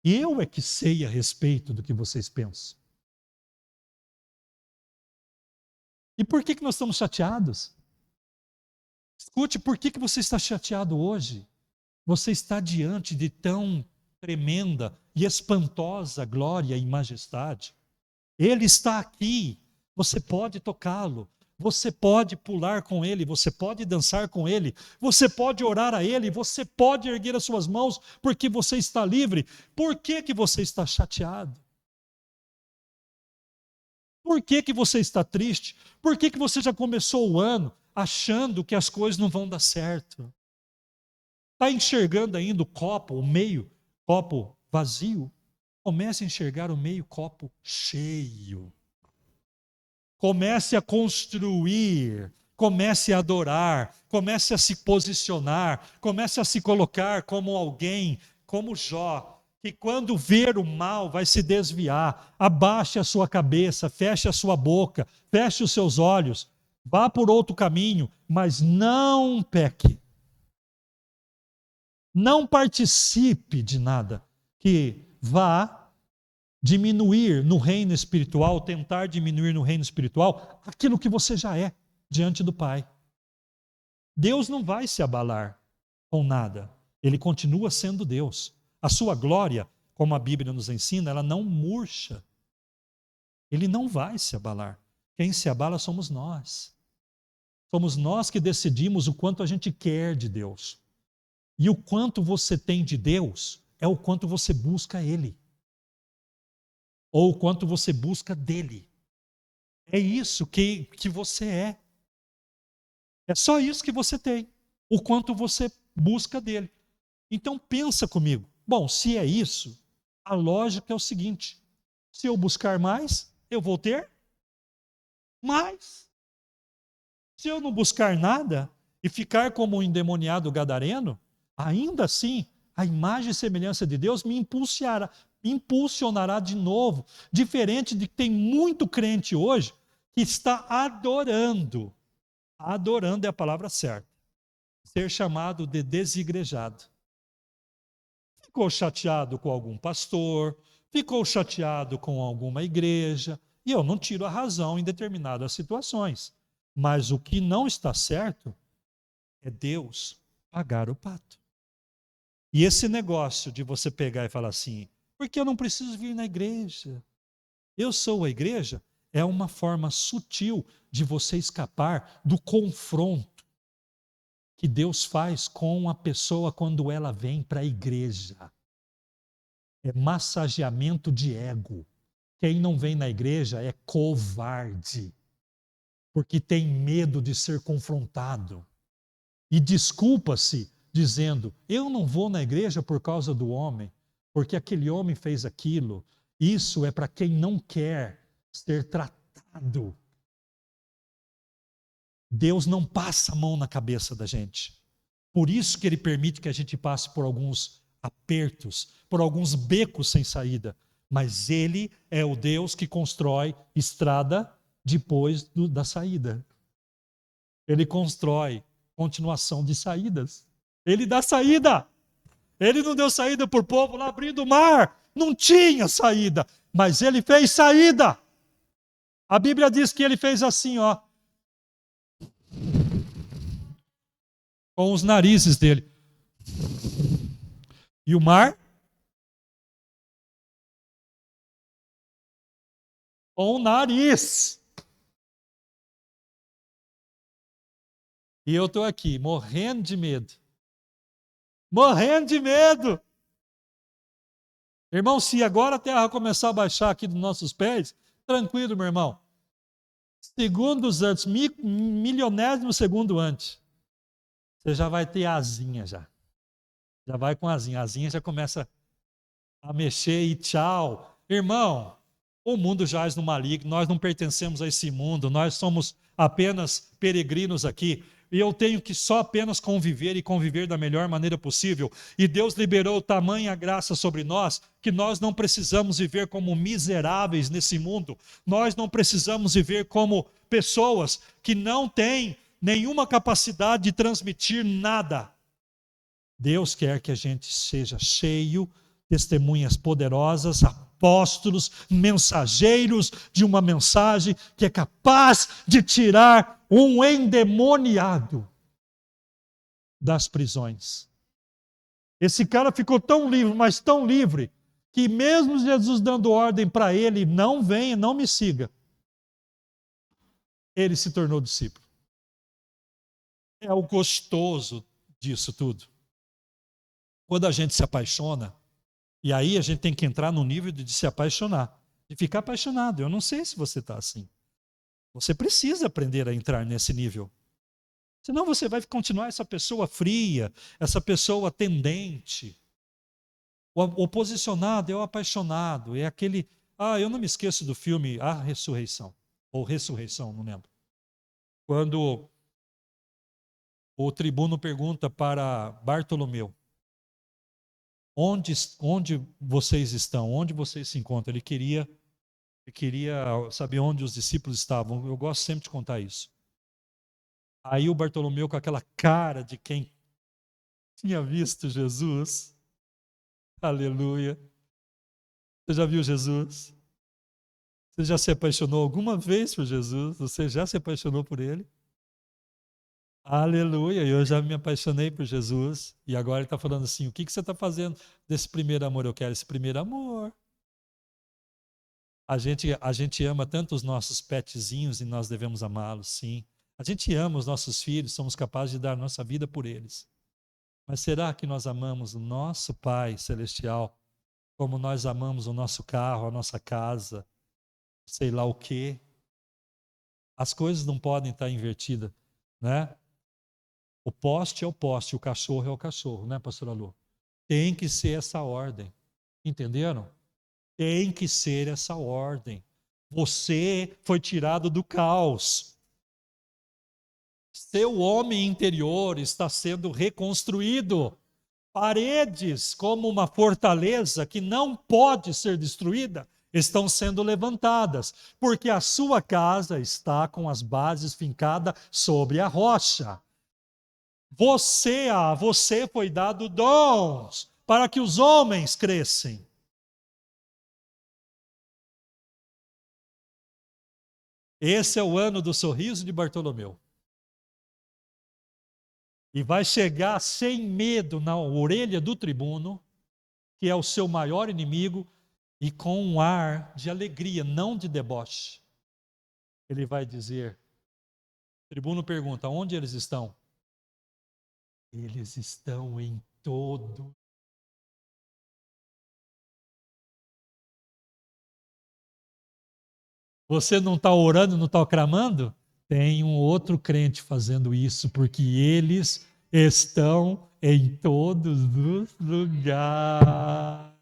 Eu é que sei a respeito do que vocês pensam. E por que nós estamos chateados? Escute, por que você está chateado hoje? Você está diante de tão tremenda e espantosa glória e majestade. Ele está aqui, você pode tocá-lo, você pode pular com ele, você pode dançar com ele, você pode orar a ele, você pode erguer as suas mãos, porque você está livre. Por que você está chateado? Por que você está triste? Por que você já começou o ano achando que as coisas não vão dar certo? Está enxergando ainda o copo, o meio copo vazio? Comece a enxergar o meio copo cheio. Comece a construir, comece a adorar, comece a se posicionar, comece a se colocar como alguém, como Jó, que quando ver o mal vai se desviar. Abaixe a sua cabeça, feche a sua boca, feche os seus olhos, vá por outro caminho, mas não peque. Não participe de nada que vá diminuir no reino espiritual, tentar diminuir no reino espiritual aquilo que você já é diante do Pai. Deus não vai se abalar com nada. Ele continua sendo Deus. A sua glória, como a Bíblia nos ensina, ela não murcha. Ele não vai se abalar. Quem se abala somos nós. Somos nós que decidimos o quanto a gente quer de Deus. E o quanto você tem de Deus é o quanto você busca Ele. Ou o quanto você busca dele. É isso que você é. É só isso que você tem. O quanto você busca dele. Então pensa comigo. Bom, se é isso, a lógica é o seguinte. Se eu buscar mais, eu vou ter Mas, se eu não buscar nada e ficar como um endemoniado gadareno, ainda assim, a imagem e semelhança de Deus me impulsionará de novo. Diferente de que tem muito crente hoje que está adorando. Adorando é a palavra certa. Ser chamado de desigrejado. Ficou chateado com algum pastor, ficou chateado com alguma igreja, e eu não tiro a razão em determinadas situações. Mas o que não está certo é Deus pagar o pato. E esse negócio de você pegar e falar assim, porque eu não preciso vir na igreja, eu sou a igreja, é uma forma sutil de você escapar do confronto que Deus faz com a pessoa quando ela vem para a igreja. É massageamento de ego. Quem não vem na igreja é covarde, porque tem medo de ser confrontado. E desculpa-se dizendo, eu não vou na igreja por causa do homem, porque aquele homem fez aquilo. Isso é para quem não quer ser tratado. Deus não passa a mão na cabeça da gente. Por isso que Ele permite que a gente passe por alguns apertos, por alguns becos sem saída. Mas Ele é o Deus que constrói estrada depois da saída. Ele constrói continuação de saídas. Ele dá saída. Ele não deu saída para o povo lá abrindo o mar. Não tinha saída. Mas Ele fez saída. A Bíblia diz que Ele fez assim, ó. Com os narizes dele. E o mar? Com o nariz. E eu estou aqui, morrendo de medo. Morrendo de medo. Irmão, se agora a terra começar a baixar aqui dos nossos pés, tranquilo, meu irmão. Segundos antes, milionésimo segundo antes, você já vai ter asinha já. Já vai com asinha. A asinha já começa a mexer e tchau. Irmão, o mundo jaz no maligno, nós não pertencemos a esse mundo, nós somos apenas peregrinos aqui. E eu tenho que só apenas conviver e conviver da melhor maneira possível. E Deus liberou tamanha graça sobre nós que nós não precisamos viver como miseráveis nesse mundo. Nós não precisamos viver como pessoas que não têm nenhuma capacidade de transmitir nada. Deus quer que a gente seja cheio, testemunhas poderosas, apóstolos, mensageiros de uma mensagem que é capaz de tirar um endemoniado das prisões. Esse cara ficou tão livre, mas tão livre, que mesmo Jesus dando ordem para ele, não venha, não me siga, ele se tornou discípulo. É o gostoso disso tudo. Quando a gente se apaixona, e aí a gente tem que entrar no nível de se apaixonar, de ficar apaixonado. Eu não sei se você está assim. Você precisa aprender a entrar nesse nível. Senão você vai continuar essa pessoa fria, essa pessoa tendente. O posicionado é o apaixonado, é aquele... eu não me esqueço do filme A Ressurreição, ou Ressurreição, não lembro. Quando o tribuno pergunta para Bartolomeu, onde vocês estão? Onde vocês se encontram? Ele queria saber onde os discípulos estavam. Eu gosto sempre de contar isso. Aí o Bartolomeu, com aquela cara de quem tinha visto Jesus, aleluia. Você já viu Jesus? Você já se apaixonou alguma vez por Jesus? Você já se apaixonou por Ele? Aleluia, eu já me apaixonei por Jesus. E agora ele está falando assim, o que você está fazendo desse primeiro amor? Eu quero esse primeiro amor. A gente ama tanto os nossos petzinhos e nós devemos amá-los, sim. A gente ama os nossos filhos, somos capazes de dar nossa vida por eles. Mas será que nós amamos o nosso Pai Celestial como nós amamos o nosso carro, a nossa casa, sei lá o quê? As coisas não podem estar invertidas, né? O poste é o poste, o cachorro é o cachorro, né, pastora Lu? Tem que ser essa ordem, entenderam? Tem que ser essa ordem. Você foi tirado do caos. Seu homem interior está sendo reconstruído. Paredes, como uma fortaleza que não pode ser destruída, estão sendo levantadas, porque a sua casa está com as bases fincadas sobre a rocha. A você foi dado dons para que os homens crescem. Esse é o ano do sorriso de Bartolomeu. E vai chegar sem medo na orelha do tribuno, que é o seu maior inimigo, e com um ar de alegria, não de deboche. Ele vai dizer, o tribuno pergunta, onde eles estão? Eles estão em todo. Você não está orando, não está clamando? Tem um outro crente fazendo isso, porque eles estão em todos os lugares.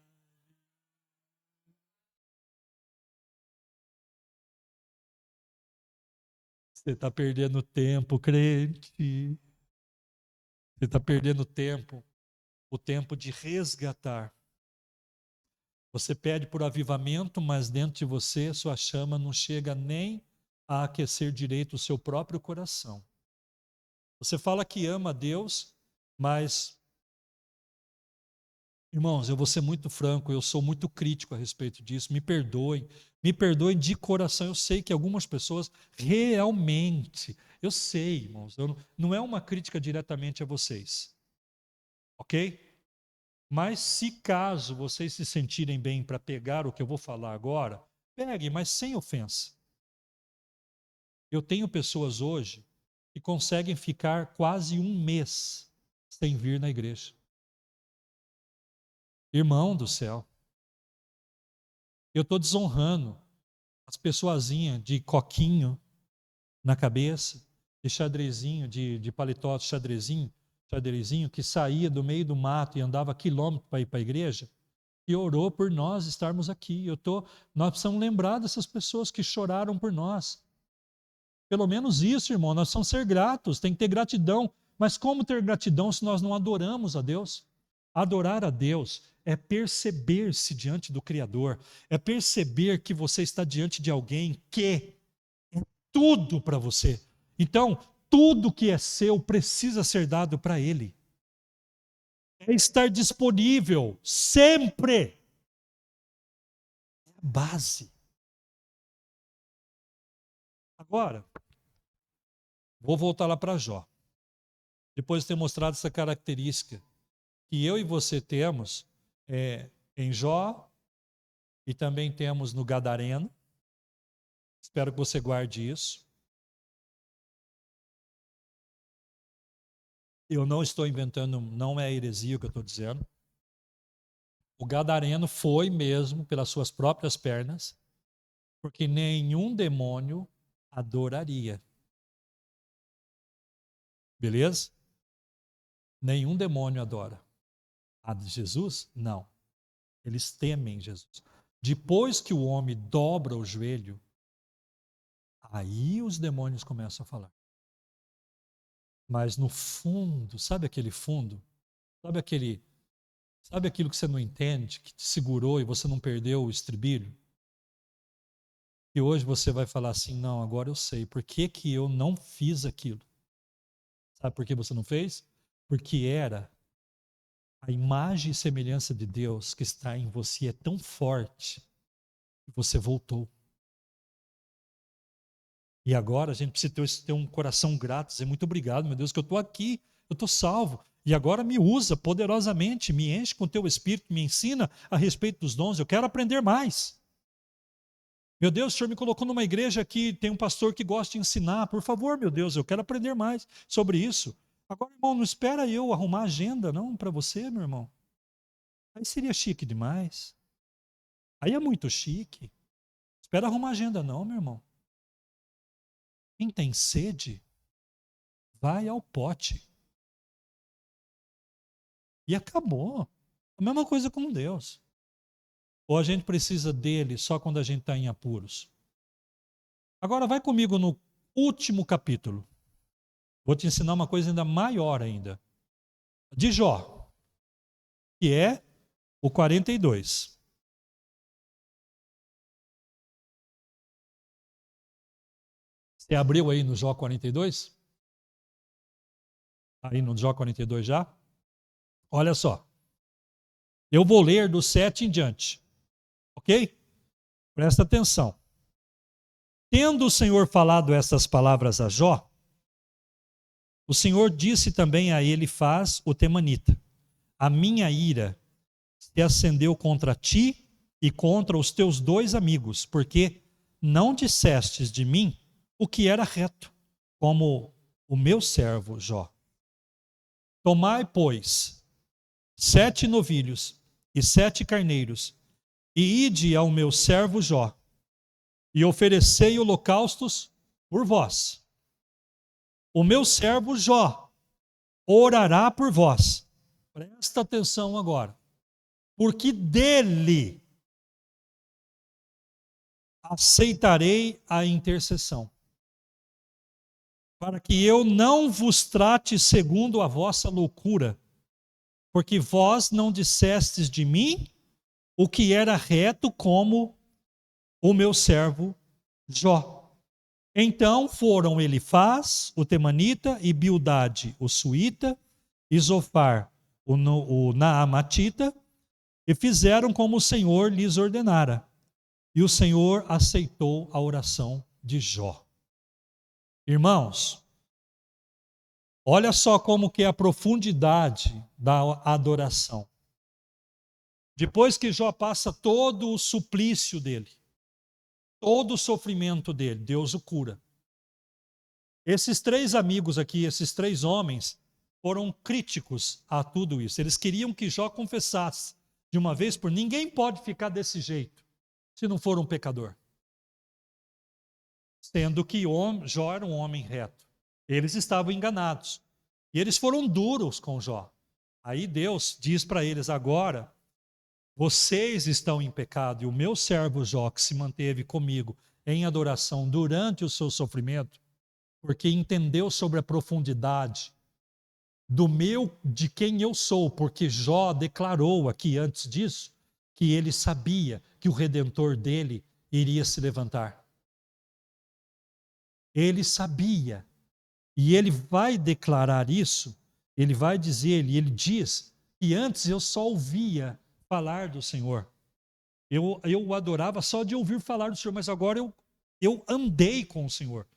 Você está perdendo tempo, crente. Você está perdendo tempo, o tempo de resgatar. Você pede por avivamento, mas dentro de você, sua chama não chega nem a aquecer direito o seu próprio coração. Você fala que ama a Deus, mas, irmãos, eu vou ser muito franco, eu sou muito crítico a respeito disso, me perdoem de coração. Eu sei que algumas pessoas realmente, eu sei, irmãos, não é uma crítica diretamente a vocês, ok? Mas se caso vocês se sentirem bem para pegar o que eu vou falar agora, peguem, mas sem ofensa. Eu tenho pessoas hoje que conseguem ficar quase um mês sem vir na igreja. Irmão do céu, eu estou desonrando as pessoazinhas de coquinho na cabeça, de xadrezinho, de paletó, xadrezinho, que saía do meio do mato e andava quilômetros para ir para a igreja, e orou por nós estarmos aqui. Nós precisamos lembrar dessas pessoas que choraram por nós. Pelo menos isso, irmão, nós precisamos ser gratos, tem que ter gratidão. Mas como ter gratidão se nós não adoramos a Deus? Adorar a Deus é perceber-se diante do Criador, é perceber que você está diante de alguém que é tudo para você. Então, tudo que é seu precisa ser dado para Ele. É estar disponível sempre. É a base. Agora, vou voltar lá para Jó. Depois de ter mostrado essa característica que eu e você temos em Jó e também temos no Gadareno. Espero que você guarde isso. Eu não estou inventando, não é heresia o que eu estou dizendo. O Gadareno foi mesmo pelas suas próprias pernas, porque nenhum demônio adoraria. Beleza? Nenhum demônio adora. A de Jesus? Não. Eles temem Jesus. Depois que o homem dobra o joelho, aí os demônios começam a falar. Mas no fundo, sabe aquele fundo? Sabe aquilo que você não entende, que te segurou e você não perdeu o estribilho? E hoje você vai falar assim, não, agora eu sei. Por que que eu não fiz aquilo? Sabe por que você não fez? Porque era a imagem e semelhança de Deus que está em você é tão forte que você voltou. E agora a gente precisa ter um coração grato, dizer muito obrigado, meu Deus, que eu estou aqui, eu estou salvo. E agora me usa poderosamente, me enche com o teu Espírito, me ensina a respeito dos dons, eu quero aprender mais. Meu Deus, o Senhor me colocou numa igreja que tem um pastor que gosta de ensinar. Por favor, meu Deus, eu quero aprender mais sobre isso. Agora, irmão, não espera eu arrumar agenda, não, para você, meu irmão. Aí seria chique demais. Aí é muito chique. Espera arrumar agenda, não, meu irmão. Quem tem sede, vai ao pote. E acabou. A mesma coisa com Deus. Ou a gente precisa dele só quando a gente está em apuros? Agora vai comigo no último capítulo. Vou te ensinar uma coisa ainda maior ainda. De Jó, que é o 42. Você abriu aí no Jó 42? Aí no Jó 42 já? Olha só. Eu vou ler do 7 em diante. Ok? Presta atenção. Tendo o Senhor falado estas palavras a Jó, o Senhor disse também a Elifaz, o temanita: a minha ira se acendeu contra ti e contra os teus 2 amigos, porque não dissestes de mim o que era reto, como o meu servo Jó. Tomai, pois, 7 novilhos e 7 carneiros, e ide ao meu servo Jó, e oferecei holocaustos por vós. O meu servo Jó orará por vós. Presta atenção agora. Porque dele aceitarei a intercessão, para que eu não vos trate segundo a vossa loucura, porque vós não dissestes de mim o que era reto, como o meu servo Jó. Então foram Elifaz, o temanita, e Bildade, o suíta, e Zofar, o naamatita, e fizeram como o Senhor lhes ordenara. E o Senhor aceitou a oração de Jó. Irmãos, olha só como que é a profundidade da adoração. Depois que Jó passa todo o suplício dele, todo o sofrimento dele, Deus o cura. Esses 3 amigos aqui, esses 3 homens, foram críticos a tudo isso. Eles queriam que Jó confessasse de uma vez por ninguém pode ficar desse jeito se não for um pecador. Sendo que Jó era um homem reto. Eles estavam enganados. E eles foram duros com Jó. Aí Deus diz para eles: agora, vocês estão em pecado, e o meu servo Jó, que se manteve comigo em adoração durante o seu sofrimento, porque entendeu sobre a profundidade de quem eu sou, porque Jó declarou aqui antes disso que ele sabia que o Redentor dele iria se levantar. Ele sabia, e ele vai declarar isso, ele vai dizer, e ele diz que antes eu só ouvia falar do Senhor. Eu o adorava só de ouvir falar do Senhor, mas agora eu andei com o Senhor.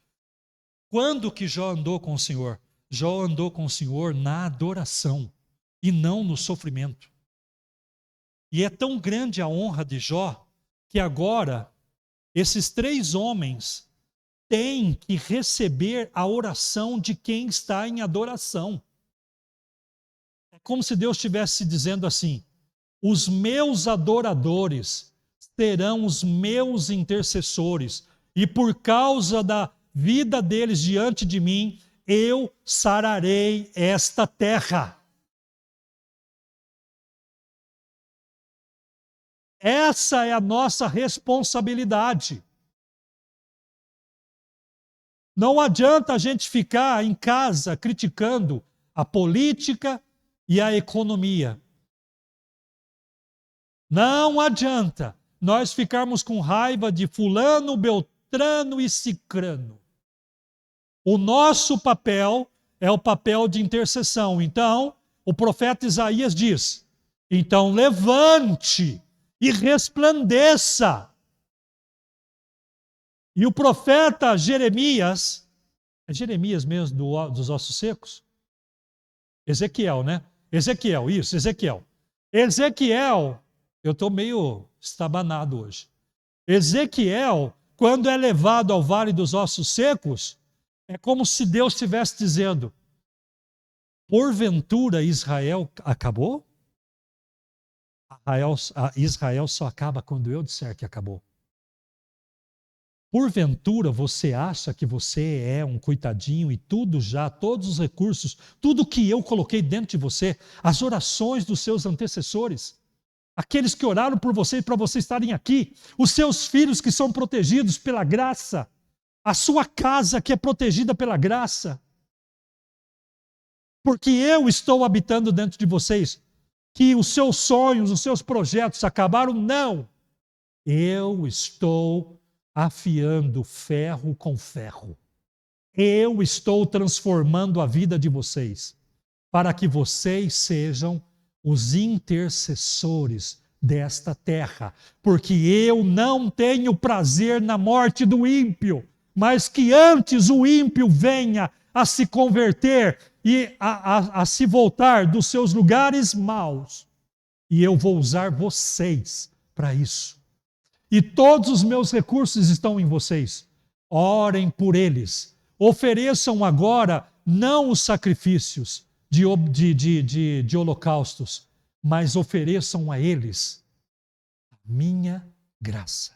Quando que Jó andou com o Senhor? Jó andou com o Senhor na adoração e não no sofrimento. E é tão grande a honra de Jó que agora esses 3 homens têm que receber a oração de quem está em adoração. É como se Deus estivesse dizendo assim: os meus adoradores serão os meus intercessores, e por causa da vida deles diante de mim, eu sararei esta terra. Essa é a nossa responsabilidade. Não adianta a gente ficar em casa criticando a política e a economia. Não adianta nós ficarmos com raiva de fulano, beltrano e cicrano. O nosso papel é o papel de intercessão. Então, o profeta Isaías diz: então levante e resplandeça. E o profeta Jeremias, é Jeremias mesmo dos ossos secos? Ezequiel, né? Ezequiel, isso, Ezequiel. Ezequiel, eu estou meio estabanado hoje. Ezequiel, quando é levado ao vale dos ossos secos, é como se Deus estivesse dizendo: porventura Israel acabou? Israel só acaba quando eu disser que acabou. Porventura você acha que você é um coitadinho e todos os recursos, tudo que eu coloquei dentro de você, as orações dos seus antecessores, aqueles que oraram por você e para você estarem aqui, os seus filhos que são protegidos pela graça, a sua casa que é protegida pela graça, porque eu estou habitando dentro de vocês, que os seus sonhos, os seus projetos acabaram? Não. Eu estou afiando ferro com ferro. Eu estou transformando a vida de vocês, para que vocês sejam os intercessores desta terra, porque eu não tenho prazer na morte do ímpio, mas que antes o ímpio venha a se converter e a se voltar dos seus lugares maus. E eu vou usar vocês para isso. E todos os meus recursos estão em vocês. Orem por eles. Ofereçam agora não os sacrifícios de holocaustos, mas ofereçam a eles a minha graça.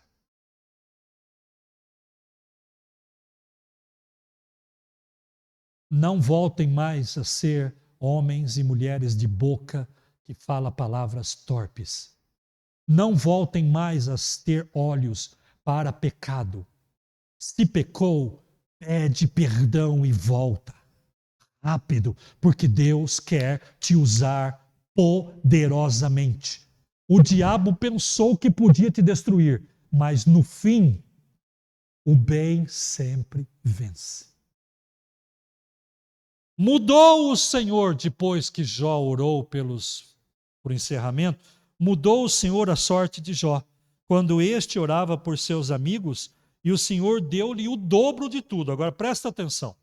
Não voltem mais a ser homens e mulheres de boca que falam palavras torpes. Não voltem mais a ter olhos para pecado. Se pecou, pede perdão e volta. Rápido, porque Deus quer te usar poderosamente. O diabo pensou que podia te destruir, mas no fim, o bem sempre vence. Mudou o Senhor, depois que Jó orou por encerramento, mudou o Senhor a sorte de Jó, quando este orava por seus amigos, e o Senhor deu-lhe o dobro de tudo. Agora presta atenção.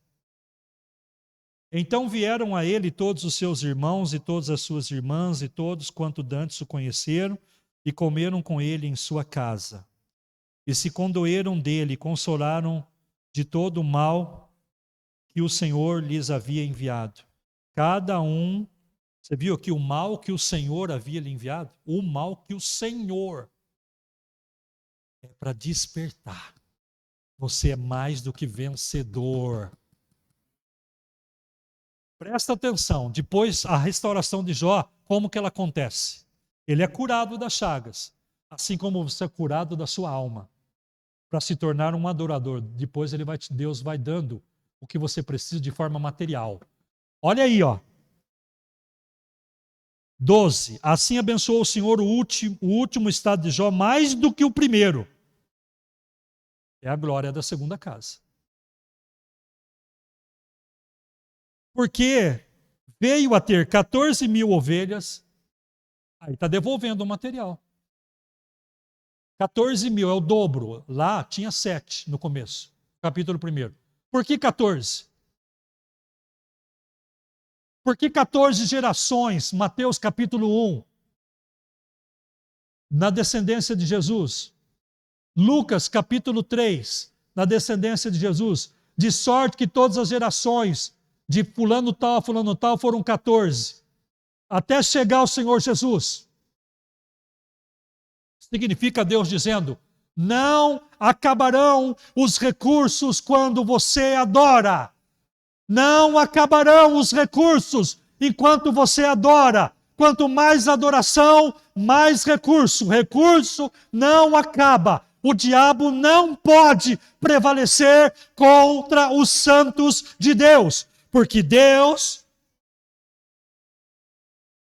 Então vieram a ele todos os seus irmãos e todas as suas irmãs e todos quanto dantes o conheceram e comeram com ele em sua casa. E se condoeram dele, consolaram de todo o mal que o Senhor lhes havia enviado. Cada um, você viu aqui o mal que o Senhor havia lhe enviado? O mal que o Senhor é para despertar. Você é mais do que vencedor. Presta atenção, depois a restauração de Jó, como que ela acontece? Ele é curado das chagas, assim como você é curado da sua alma, para se tornar um adorador. Depois Deus vai dando o que você precisa de forma material. Olha aí, ó. 12. Assim abençoou o Senhor o último estado de Jó mais do que o primeiro. É a glória da segunda casa. Porque veio a ter 14.000 ovelhas, aí está devolvendo o material. 14.000 é o dobro. Lá tinha 7 no começo, capítulo 1. Por que 14? Por que 14 gerações? Mateus capítulo 1. Na descendência de Jesus. Lucas capítulo 3. Na descendência de Jesus. De sorte que todas as gerações de fulano tal, foram 14. Até chegar ao Senhor Jesus. Significa Deus dizendo: não acabarão os recursos quando você adora. Não acabarão os recursos enquanto você adora. Quanto mais adoração, mais recurso. Recurso não acaba. O diabo não pode prevalecer contra os santos de Deus, porque Deus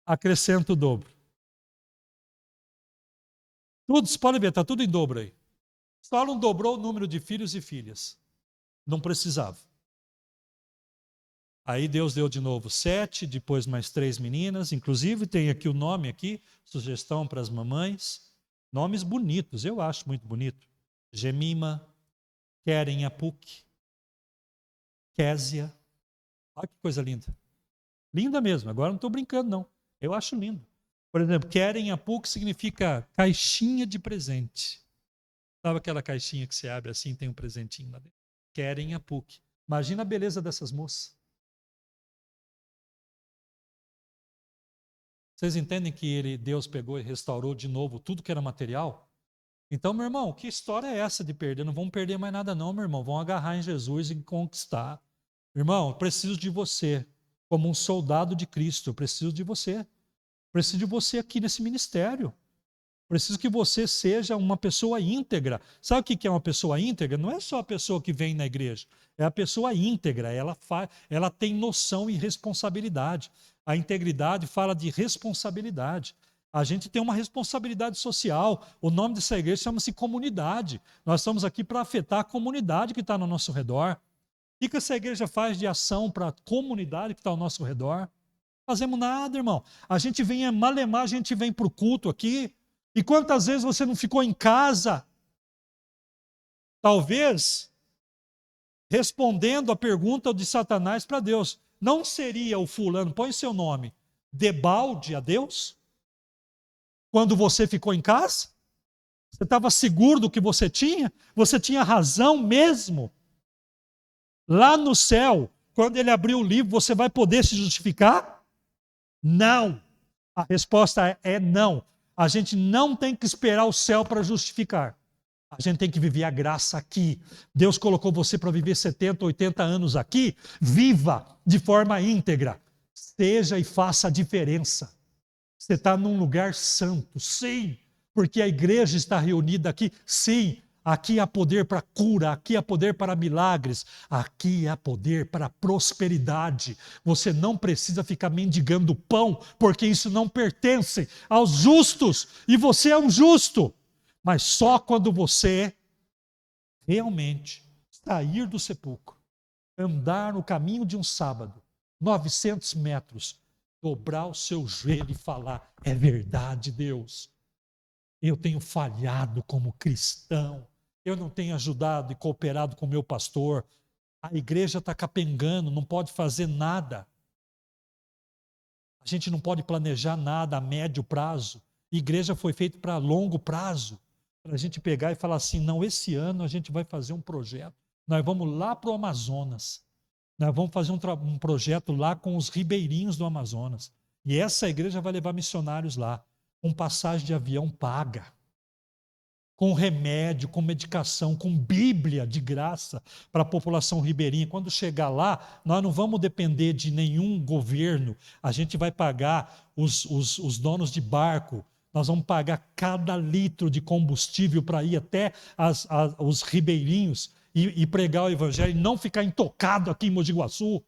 acrescenta o dobro. Tudo, você pode ver, está tudo em dobro aí. Só não dobrou o número de filhos e filhas. Não precisava. Aí Deus deu de novo 7, depois mais 3 meninas. Inclusive tem aqui o nome aqui, sugestão para as mamães. Nomes bonitos, eu acho muito bonito. Gemima, Keren Apuk, Késia. Olha que coisa linda. Linda mesmo, agora não estou brincando não. Eu acho lindo. Por exemplo, Keren Apuk significa caixinha de presente. Sabe aquela caixinha que você abre assim, tem um presentinho lá dentro? Keren Apuk. Imagina a beleza dessas moças. Vocês entendem que Deus pegou e restaurou de novo tudo que era material? Então, meu irmão, que história é essa de perder? Não vamos perder mais nada não, meu irmão. Vamos agarrar em Jesus e conquistar. Irmão, eu preciso de você. Como um soldado de Cristo, eu preciso de você. Preciso de você aqui nesse ministério. Preciso que você seja uma pessoa íntegra. Sabe o que é uma pessoa íntegra? Não é só a pessoa que vem na igreja. É a pessoa íntegra. Ela tem noção e responsabilidade. A integridade fala de responsabilidade. A gente tem uma responsabilidade social. O nome dessa igreja chama-se comunidade. Nós estamos aqui para afetar a comunidade que está no nosso redor. O que essa igreja faz de ação para a comunidade que está ao nosso redor? Fazemos nada, irmão. A gente vem, malemar, a gente vem para o culto aqui. E quantas vezes você não ficou em casa, talvez, respondendo a pergunta de Satanás para Deus? Não seria o fulano, põe seu nome, debalde a Deus? Quando você ficou em casa? Você estava seguro do que você tinha? Você tinha razão mesmo? Lá no céu, quando ele abrir o livro, você vai poder se justificar? Não. A resposta é não. A gente não tem que esperar o céu para justificar. A gente tem que viver a graça aqui. Deus colocou você para viver 70, 80 anos aqui. Viva de forma íntegra. Seja e faça a diferença. Você está num lugar santo, sim. Porque a igreja está reunida aqui, sim. Aqui há poder para cura, aqui há poder para milagres, aqui há poder para prosperidade. Você não precisa ficar mendigando pão, porque isso não pertence aos justos, e você é um justo. Mas só quando você realmente sair do sepulcro, andar no caminho de um sábado, 900 metros, dobrar o seu joelho e falar: é verdade, Deus. Eu tenho falhado como cristão, eu não tenho ajudado e cooperado com o meu pastor, a igreja está capengando, não pode fazer nada. A gente não pode planejar nada a médio prazo. A igreja foi feita para longo prazo, para a gente pegar e falar assim: não, esse ano a gente vai fazer um projeto, nós vamos lá para o Amazonas, nós vamos fazer um projeto lá com os ribeirinhos do Amazonas, e essa igreja vai levar missionários lá, com passagem de avião paga, com remédio, com medicação, com Bíblia de graça para a população ribeirinha. Quando chegar lá, nós não vamos depender de nenhum governo, a gente vai pagar os donos de barco, nós vamos pagar cada litro de combustível para ir até os ribeirinhos e pregar o evangelho e não ficar intocado aqui em Mogi Guaçu.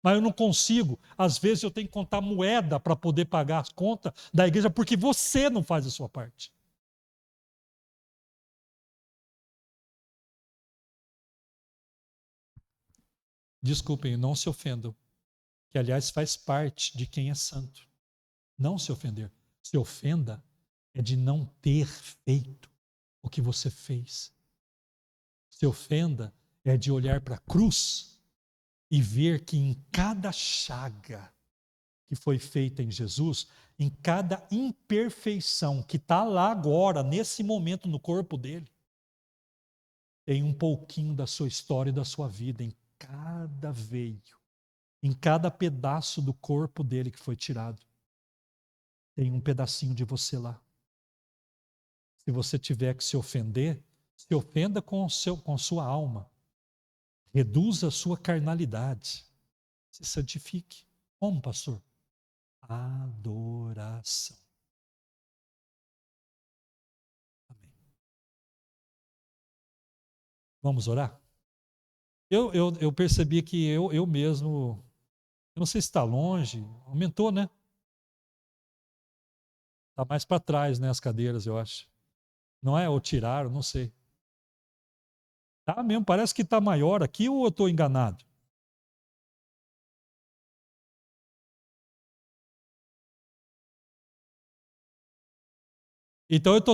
Mas eu não consigo. Às vezes eu tenho que contar moeda para poder pagar as contas da igreja, porque você não faz a sua parte. Desculpem, não se ofendam, que aliás faz parte de quem é santo. Não se ofender. Se ofenda é de não ter feito o que você fez. Se ofenda é de olhar para a cruz e ver que em cada chaga que foi feita em Jesus, em cada imperfeição que está lá agora, nesse momento no corpo dele, tem um pouquinho da sua história e da sua vida, em cada veio, em cada pedaço do corpo dele que foi tirado. Tem um pedacinho de você lá. Se você tiver que se ofender, se ofenda com sua alma. Reduza a sua carnalidade. Se santifique. Como, pastor? Adoração. Amém. Vamos orar? Eu percebi que eu mesmo, eu não sei se está longe, aumentou, né? Está mais para trás, né, as cadeiras, eu acho. Não é? Ou tiraram, não sei. Tá mesmo, parece que está maior aqui ou eu estou enganado? Então eu estou